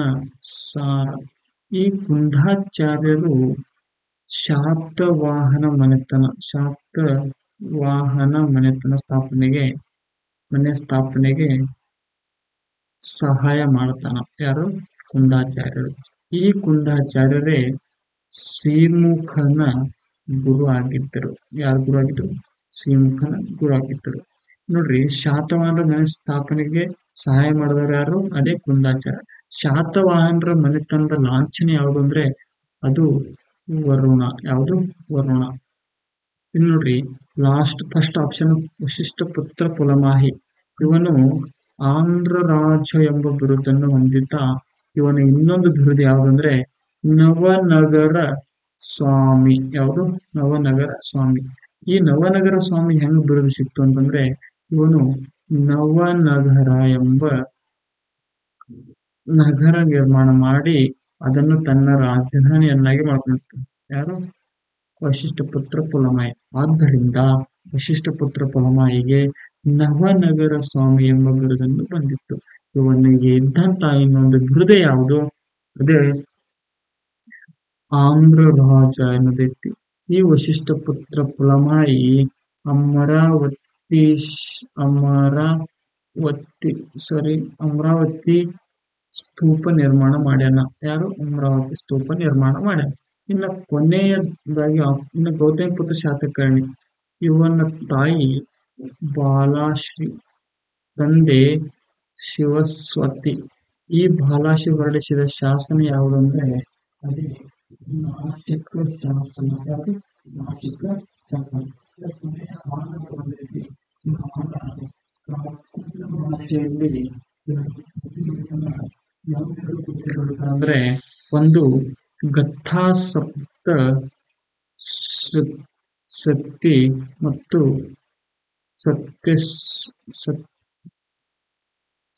ಸಾರ. ಈ ಕುಂದಾಚಾರ್ಯರು ಶಾತವಾಹನ ಮನೆತನ ಸ್ಥಾಪನೆಗೆ ಸಹಾಯ ಮಾಡ್ತಾನ. ಯಾರು? ಕುಂದಾಚಾರ್ಯರು. ಈ ಕುಂದಾಚಾರ್ಯರೇ ಸಿಮುಖನ ಗುರು ಆಗಿದ್ದರು. ಯಾರು ಗುರು ಆಗಿದ್ರು? ಸಿಮುಖನ ಗುರು ಆಗಿದ್ದರು. ನೋಡ್ರಿ, ಶಾತವಾಹನರ ಮನೆ ಸ್ಥಾಪನೆಗೆ ಸಹಾಯ ಮಾಡಿದವರು ಯಾರು? ಅದೇ ಕುಂದಾಚಾರ್ಯ. ಶಾತವಾಹನರ ಮನೆತನದ ಲಾಂಛನ ಯಾವುದು ಅಂದ್ರೆ ಅದು ವರುಣ. ಯಾವುದು? ವರುಣ. ಇನ್ನು ನೋಡ್ರಿ, ಫಸ್ಟ್ ಆಪ್ಷನ್ ವಶಿಷ್ಠ ಪುತ್ರ ಪುಲಮಾಹಿ. ಇವನು ಆಂಧ್ರ ರಾಜ ಎಂಬ ಬಿರುದನ್ನು ಹೊಂದಿದ್ದ. ಇವನ ಇನ್ನೊಂದು ಬಿರುದು ಯಾವ್ದಂದ್ರೆ ನವನಗರ ಸ್ವಾಮಿ. ಯಾವುದು? ನವನಗರ ಸ್ವಾಮಿ. ಈ ನವನಗರ ಸ್ವಾಮಿ ಹೆಂಗ್ ಬಿರುದು ಸಿಕ್ತು ಅಂತಂದ್ರೆ ಇವನು ನವನಗರ ಎಂಬ ನಗರ ನಿರ್ಮಾಣ ಮಾಡಿ ಅದನ್ನು ತನ್ನ ರಾಜಧಾನಿಯನ್ನಾಗಿ ಮಾಡ್ಕೊಳ್ತಾನೆ. ಯಾರು? ವಶಿಷ್ಠ ಪುತ್ರ ಪುಲಮಾಯಿ. ಆದ್ದರಿಂದ ವಶಿಷ್ಠ ಪುತ್ರ ಪುಲಮಾಯಿಗೆ ನವನಗರ ಸ್ವಾಮಿ ಎಂಬ ಬಿರುದನ್ನು ಬಂದಿತ್ತು. ಇವನಿಗೆ ಇದ್ದಂತ ಇನ್ನೊಂದು ಬಿರುದೆ ಯಾವುದು? ಅದೇ ಆಂಧ್ರ ರಾಜ ಎನ್ನುವುದೈತಿ. ಈ ವಶಿಷ್ಠ ಪುತ್ರ ಪುಲಮಾಯಿ ಅಮರಾವತಿ ಸ್ತೂಪ ನಿರ್ಮಾಣ ಮಾಡ್ಯಾನ. ಯಾರು? ಅಮರಾವತಿ ಸ್ತೂಪ ನಿರ್ಮಾಣ ಮಾಡ್ಯಾನ. ಇನ್ನು ಕೊನೆಯದಾಗಿ ಗೌತಮಿ ಪುತ್ರ ಶಾತಕರ್ಣಿ. ಇವನ ತಾಯಿ ಬಾಲಾಶ್ರೀ, ತಂದೆ ಶಿವಸ್ವತಿ. ಈ ಬಾಲಾಶ್ರೀ ಹೊರಡಿಸಿದ ಶಾಸನ ಯಾವುದು ಅಂದ್ರೆ ಅದೇ ನಾಸಿಕ ಶಾಸನ ಯಾವುದು ನಾಸಿಕ ಶಾಸನ ಭಾಷೆಯಲ್ಲಿ ಅಂದ್ರೆ ಒಂದು ಗಥಾ ಸಪ್ತ ಸತಿ ಮತ್ತು ಸತ್ಯ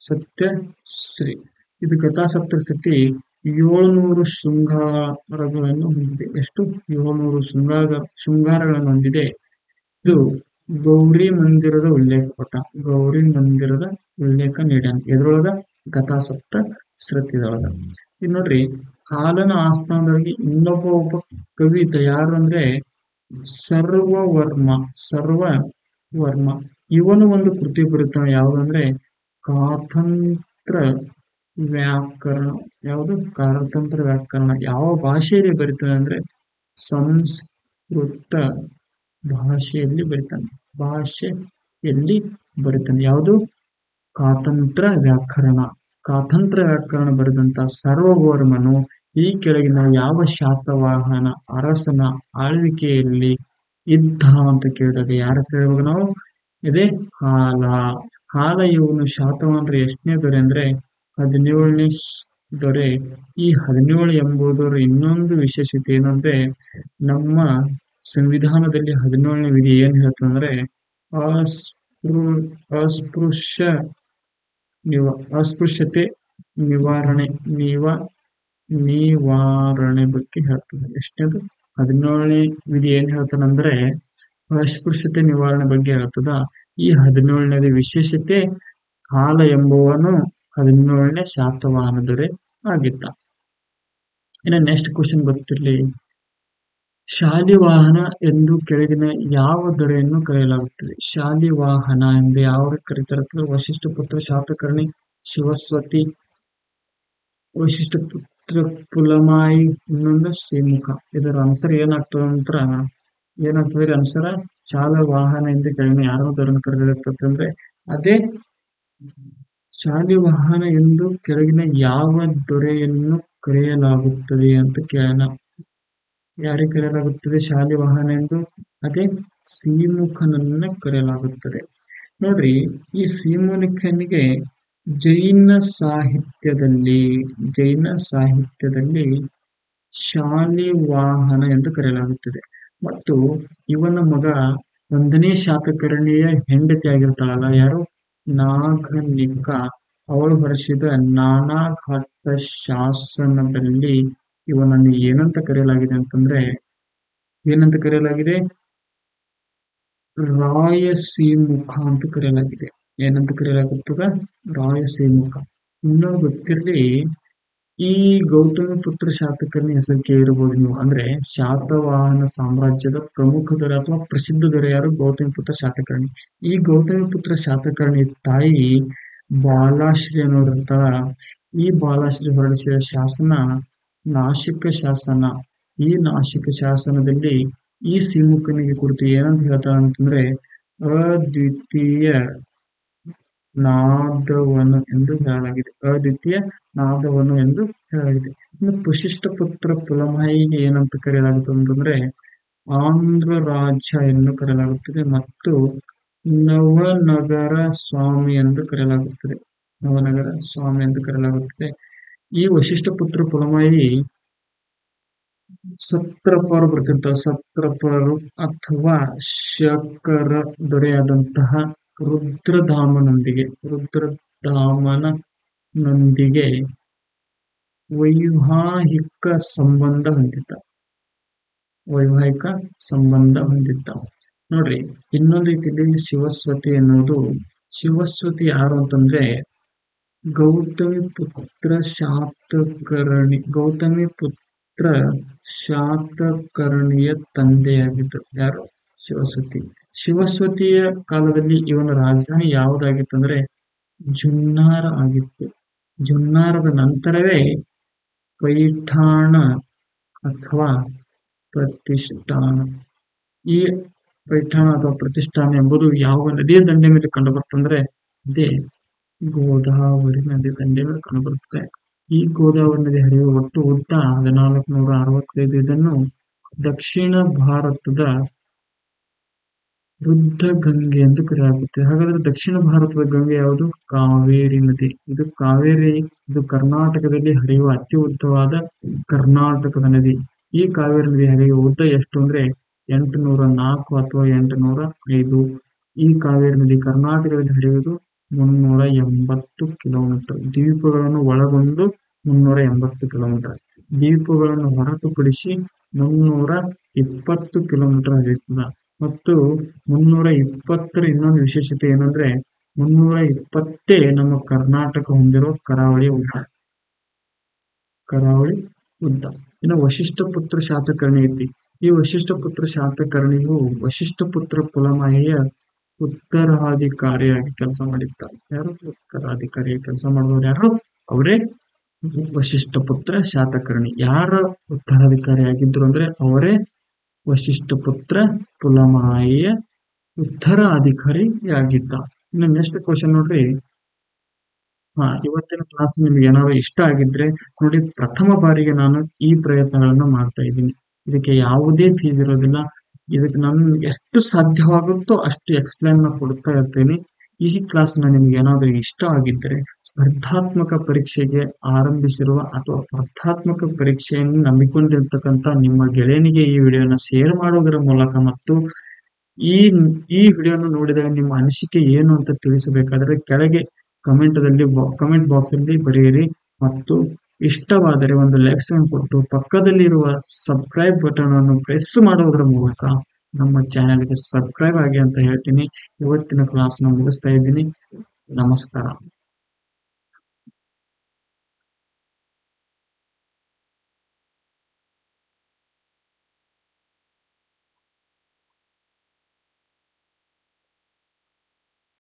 ಸತ್ಯಶ್ರೀ. ಇದು ಗಥಾ ಸಪ್ತಸತಿ 700 ಶೃಂಗಾರಗಳನ್ನು ಹೊಂದಿದೆ. ಎಷ್ಟು? 700 ಶೃಂಗಾರಗಳನ್ನು ಹೊಂದಿದೆ. ಇದು ಗೌರಿ ಮಂದಿರದ ಉಲ್ಲೇಖ ಪಟ. ಗೌರಿ ಮಂದಿರದ ಉಲ್ಲೇಖ ನೀಡ್ಯಾನ ಎದ್ರೊಳಗ? ಗಥಾ ಸಪ್ತ ಸೃತಿದೊಳಗ. ಇದು ನೋಡ್ರಿ, ಹಾಲನ ಆಸ್ಥಾನದೊಳಗೆ ಒಬ್ಬ ಕವಿ ಇದ್ದ. ಯಾರು ಅಂದ್ರೆ ಸರ್ವವರ್ಮ. ಸರ್ವವರ್ಮ ಇವನು ಒಂದು ಕೃತಿ ಬರುತ್ತಾನೆ. ಯಾವ್ದಂದ್ರೆ ಕಾತಂತ್ರ ವ್ಯಾಕರಣ. ಯಾವುದು? ಕಾತಂತ್ರ ವ್ಯಾಕರಣ. ಯಾವ ಭಾಷೆಯಲ್ಲಿ ಬರೀತಾನೆ ಅಂದ್ರೆ ಸಂಸ್ಕೃತ ಭಾಷೆಯಲ್ಲಿ ಬರೀತಾನೆ. ಭಾಷೆಯಲ್ಲಿ ಬರೀತಾನೆ. ಯಾವುದು? ಕಾತಂತ್ರ ವ್ಯಾಕರಣ. ಕಾತಂತ್ರ ವ್ಯಾಕರಣ ಬರೆದಂತ ಸರ್ವವರ್ಮನು ಈ ಕೆಳಗಿನ ಯಾವ ಶಾತವಾಹನ ಅರಸನ ಆಳ್ವಿಕೆಯಲ್ಲಿ ಇದ್ದ ಅಂತ ಕೇಳಿದಾಗ ಯಾರ ಹೆಸರು ಹೇಳ್ಬೇಕು ನಾವು? ಇದೇ ಹಾಲ. ಹಾಲ ಇವನು ಶಾತವಾಹನರ ಎಷ್ಟನೇ ದೊರೆ ಅಂದ್ರೆ 17ನೇ ದೊರೆ. ಈ 17 ಎಂಬುದರ ಇನ್ನೊಂದು ವಿಶೇಷತೆ ಏನಂದ್ರೆ, ನಮ್ಮ ಸಂವಿಧಾನದಲ್ಲಿ 17ನೇ ವಿಧಿ ಏನ್ ಹೇಳ್ತಂದ್ರೆ ಅಸ್ಪೃಶ್ಯ ಅಸ್ಪೃಶ್ಯತೆ ನಿವಾರಣೆ ಬಗ್ಗೆ ಹೇಳ್ತದೆ. ಎಷ್ಟನೇದು? 17ನೇ ವಿಧಿ ಏನ್ ಹೇಳ್ತಾನಂದ್ರೆ ಅಸ್ಪೃಶ್ಯತೆ ನಿವಾರಣೆ ಬಗ್ಗೆ ಹೇಳ್ತದ. ಈ 17ನೇದು ವಿಶೇಷತೆ ಹಾಲ ಎಂಬುವನು 17ನೇ ಶಾತವಾಹನ ದೊರೆ ಆಗಿದ್ದ. ಇನ್ನು ನೆಕ್ಸ್ಟ್ ಕ್ವಶನ್ ಗೊತ್ತಿರ್ಲಿ. ಶಾಲಿವಾಹನ ಎಂದು ಕೆಳಗಿನ ಯಾವ ದೊರೆಯನ್ನು ಕರೆಯಲಾಗುತ್ತದೆ? ಶಾಲಿವಾಹನ ಎಂದು ಯಾವ ಕರೀತಾರೆ? ವಶಿಷ್ಠ ಪುತ್ರ ಶಾತಕರ್ಣಿ, ಶಿವಸ್ವತಿ, ವಶಿಷ್ಠ ಪುತ್ರ ಪುಲಮಾಯಿ, ಇನ್ನೊಂದು ಸಿಮುಖ. ಇದರ ಆನ್ಸರ್ ಏನಾಗ್ತದೆ ಆನ್ಸರ್? ಶಾಲಿವಾಹನ ಎಂದು ಕೆಳಗಿನ ಯಾವ ದೊರೆಯನ್ನು ಕರೆಯಲಾಗುತ್ತದೆ ಅಂದ್ರೆ ಅದೇ ಶಾಲಿವಾಹನ ಎಂದು ಕೆಳಗಿನ ಯಾವ ದೊರೆಯನ್ನು ಕರೆಯಲಾಗುತ್ತದೆ ಅಂತ ಕೇಳೋಣ. ಯಾರಿಗೆ ಕರೆಯಲಾಗುತ್ತದೆ ಶಾಲಿವಾಹನ ಎಂದು? ಅದೇ ಸಿಮುಖನನ್ನ ಕರೆಯಲಾಗುತ್ತದೆ. ನೋಡ್ರಿ, ಈ ಸಿಮುಖನಿಗೆ ಜೈನ ಸಾಹಿತ್ಯದಲ್ಲಿ ಶಾಲಿವಾಹನ ಎಂದು ಕರೆಯಲಾಗುತ್ತದೆ. ಮತ್ತು ಇವನ ಮಗ 1ನೇ ಶಾತಕರ್ಣಿಯ ಹೆಂಡತಿ ಆಗಿರ್ತಾಳಲ್ಲ, ಯಾರು? ನಾಗನಿಕ. ಅವಳು ಹೊರಡಿಸಿದ ನಾನಾಘಾಟ ಶಾಸನದಲ್ಲಿ ಇವನನ್ನು ಏನಂತ ಕರೆಯಲಾಗಿದೆ ಅಂತಂದ್ರೆ ರಾಯಸಿಮುಖ ಅಂತ ಕರೆಯಲಾಗಿದೆ. ಏನಂತ ಕರೆಯಲಾಗುತ್ತದೆ? ರಾಯಸಿಮುಖ. ಇನ್ನೊಂದು ಗೊತ್ತಿರ್ಲಿ, ಈ ಗೌತಮ ಪುತ್ರ ಶಾತಕರ್ಣಿ ಹೆಸರು ಕೇಳಿರ್ಬೋದು ನೀವು. ಅಂದ್ರೆ ಶಾತವಾಹನ ಸಾಮ್ರಾಜ್ಯದ ಪ್ರಮುಖ ದೊರೆ ಅಥವಾ ಪ್ರಸಿದ್ಧ ದೊರೆ ಯಾರು? ಗೌತಮ ಪುತ್ರ ಶಾತಕರ್ಣಿ. ಈ ಗೌತಮ ಪುತ್ರ ಶಾತಕರ್ಣಿ ತಾಯಿ ಬಾಲಾಶ್ರೀ ಅನ್ನೋರಿರ್ತಾಳ. ಈ ಬಾಲಾಶ್ರೀ ಹೊರಡಿಸಿದ ಶಾಸನ ನಾಸಿಕ ಶಾಸನ. ಈ ನಾಸಿಕ ಶಾಸನದಲ್ಲಿ ಈ ಸಿಮುಖನಿಗೆ ಕುರಿತು ಏನಂತ ಹೇಳ್ತಾಳ ಅಂತಂದ್ರೆ ಅದ್ವಿತೀಯ ನಾದವನು ಎಂದು ಹೇಳಲಾಗಿದೆ. ಅದ್ವಿತೀಯ ನಾದವನು ಎಂದು ಹೇಳಲಾಗಿದೆ. ಇನ್ನು ವಶಿಷ್ಠ ಪುತ್ರ ಪುಲಮಾಯಿಗೆ ಏನಂತ ಕರೆಯಲಾಗುತ್ತದೆ ಅಂತಂದ್ರೆ ಆಂಧ್ರ ರಾಜ್ಯ ಎಂದು ಕರೆಯಲಾಗುತ್ತದೆ ಮತ್ತು ನವನಗರ ಸ್ವಾಮಿ ಎಂದು ಕರೆಯಲಾಗುತ್ತದೆ. ಈ ವಶಿಷ್ಠ ಪುತ್ರ ಪುಲಮಾಯಿ ಸತ್ರಪರು ಬರ್ತಿರ್ತಾರೆ. ಸತ್ರಪರು ಅಥವಾ ಶಕರ ದೊರೆಯಾದಂತಹ ರುದ್ರದಾಮನೊಂದಿಗೆ ವೈವಾಹಿಕ ಸಂಬಂಧ ಹೊಂದಿದ್ದ. ನೋಡ್ರಿ, ಇನ್ನೊಂದು ರೀತಿಯಲ್ಲಿ ಶಿವಸ್ವತಿ ಎನ್ನುವುದು, ಶಿವಸ್ವತಿ ಯಾರು ಅಂತಂದ್ರೆ ಗೌತಮಿ ಪುತ್ರ ಶಾತಕರ್ಣಿಯ ತಂದೆಯಾಗಿದ್ದರು. ಯಾರು? ಶಿವಸ್ವತಿ. ಶಿವಸ್ವತಿಯ ಕಾಲದಲ್ಲಿ ಇವನ ರಾಜಧಾನಿ ಯಾವುದಾಗಿತ್ತು ಅಂದ್ರೆ ಜುನ್ನಾರ ಆಗಿತ್ತು. ಜುನ್ನಾರದ ನಂತರವೇ ಪೈಠಾಣ ಅಥವಾ ಪ್ರತಿಷ್ಠಾನ. ಈ ಪೈಠಾಣ ಅಥವಾ ಪ್ರತಿಷ್ಠಾನ ಎಂಬುದು ಯಾವ ನದಿಯ ದಂಡೆ ಮೇಲೆ ಕಂಡು ಬರ್ತಂದ್ರೆ ಇದೇ ಗೋದಾವರಿ ನದಿ ದಂಡೆ ಮೇಲೆ ಕಂಡು ಬರುತ್ತೆ. ಈ ಗೋದಾವರಿ ನದಿ ಹರಿಯುವ ಒಟ್ಟು ಉದ್ದ 1465. ಇದನ್ನು ದಕ್ಷಿಣ ಭಾರತದ ವೃದ್ಧ ಗಂಗೆ ಎಂದು ಕರೆಯಲಾಗುತ್ತದೆ. ಹಾಗಾದ್ರೆ ದಕ್ಷಿಣ ಭಾರತದ ಗಂಗೆ ಯಾವುದು? ಕಾವೇರಿ ನದಿ. ಇದು ಕಾವೇರಿ, ಇದು ಕರ್ನಾಟಕದಲ್ಲಿ ಹರಿಯುವ ಅತಿ ಉದ್ದವಾದ ಕರ್ನಾಟಕದ ನದಿ. ಈ ಕಾವೇರಿ ನದಿ ಹರಿಯುವ ಉದ್ದ ಎಷ್ಟು ಅಂದ್ರೆ 804 ಅಥವಾ 805. ಈ ಕಾವೇರಿ ನದಿ ಕರ್ನಾಟಕದಲ್ಲಿ ಹರಿಯುವುದು 380 ಕಿಲೋಮೀಟರ್. ದ್ವೀಪಗಳನ್ನು ಒಳಗೊಂಡು 380 ಕಿಲೋಮೀಟರ್. ದ್ವೀಪಗಳನ್ನು ಹೊರತುಪಡಿಸಿ 320 ಕಿಲೋಮೀಟರ್ ಹರಿಯುತ್ತದೆ. ಮತ್ತು 320ರ ಇನ್ನೊಂದು ವಿಶೇಷತೆ ಏನಂದ್ರೆ 320 ನಮ್ಮ ಕರ್ನಾಟಕ ಹೊಂದಿರೋ ಕರಾವಳಿ ಉದ್ದ. ಕರಾವಳಿ ಉದ್ದ. ಇನ್ನು ವಶಿಷ್ಠ ಪುತ್ರ ಶಾತಕರ್ಣಿ ಐತಿ. ಈ ವಶಿಷ್ಠ ಪುತ್ರ ಶಾತಕರ್ಣಿಯು ವಶಿಷ್ಠ ಪುತ್ರ ಪುಲಮಾಯಿಯ ಉತ್ತರಾಧಿಕಾರಿಯಾಗಿ ಕೆಲಸ ಮಾಡಿರ್ತಾರೆ. ಯಾರು? ಉತ್ತರಾಧಿಕಾರಿಯಾಗಿ ಕೆಲಸ ಮಾಡಿದವರು ಯಾರು? ಅವರೇ ವಶಿಷ್ಠ ಪುತ್ರ ಶಾತಕರ್ಣಿ. ಯಾರ ಉತ್ತರಾಧಿಕಾರಿಯಾಗಿದ್ರು ಅಂದ್ರೆ ಅವರೇ ವಶಿಷ್ಠ ಪುತ್ರ ಪುಲಮಾಯಿಯ ಉತ್ತರಾಧಿಕಾರಿಯಾಗಿದ್ದ. ಇನ್ನು ನೆಕ್ಸ್ಟ್ ಕ್ವಶನ್ ನೋಡ್ರಿ. ಇವತ್ತಿನ ಕ್ಲಾಸ್ ನಿಮ್ಗೆ ಏನಾದ್ರು ಇಷ್ಟ ಆಗಿದ್ರೆ ನೋಡಿ, ಪ್ರಥಮ ಬಾರಿಗೆ ನಾನು ಈ ಪ್ರಯತ್ನಗಳನ್ನ ಮಾಡ್ತಾ ಇದ್ದೀನಿ. ಇದಕ್ಕೆ ಯಾವುದೇ ಫೀಸ್ ಇರೋದಿಲ್ಲ. ಇದಕ್ಕೆ ನಾನು ಎಷ್ಟು ಸಾಧ್ಯವಾಗುತ್ತೋ ಅಷ್ಟು ಎಕ್ಸ್ಪ್ಲೇನ್ ಕೊಡ್ತಾ ಇರ್ತೀನಿ. ಈ ಕ್ಲಾಸ್ ನಿಮ್ಗೆ ಏನಾದ್ರೂ ಇಷ್ಟ ಆಗಿದ್ರೆ ಸ್ಪರ್ಧಾತ್ಮಕ ಪರೀಕ್ಷೆಗೆ ಆರಂಭಿಸಿರುವ ಅಥವಾ ಸ್ಪರ್ಧಾತ್ಮಕ ಪರೀಕ್ಷೆಯನ್ನು ನಂಬಿಕೊಂಡಿರ್ತಕ್ಕಂಥ ನಿಮ್ಮ ಗೆಳೆಯನಿಗೆ ಈ ವಿಡಿಯೋನ ಶೇರ್ ಮಾಡೋದರ ಮೂಲಕ ಮತ್ತು ಈ ವಿಡಿಯೋನ ನೋಡಿದಾಗ ನಿಮ್ಮ ಅನಿಸಿಕೆ ಏನು ಅಂತ ತಿಳಿಸಬೇಕಾದ್ರೆ ಕೆಳಗೆ ಕಮೆಂಟ್ ಬಾಕ್ಸ್ ಅಲ್ಲಿ ಬರೆಯಿರಿ. ಮತ್ತು ಇಷ್ಟವಾದರೆ ಒಂದು ಲೈಕ್ ಕೊಟ್ಟು ಪಕ್ಕದಲ್ಲಿರುವ ಸಬ್ಸ್ಕ್ರೈಬ್ ಬಟನ್ ಅನ್ನು ಪ್ರೆಸ್ ಮಾಡುವುದರ ಮೂಲಕ ನಮ್ಮ ಚಾನೆಲ್ಗೆ ಸಬ್ಸ್ಕ್ರೈಬ್ ಆಗಿ ಅಂತ ಹೇಳ್ತೀನಿ. ಇವತ್ತಿನ ಕ್ಲಾಸ್ ನ ಮುಗಿಸ್ತಾ ಇದ್ದೀನಿ. ನಮಸ್ಕಾರ.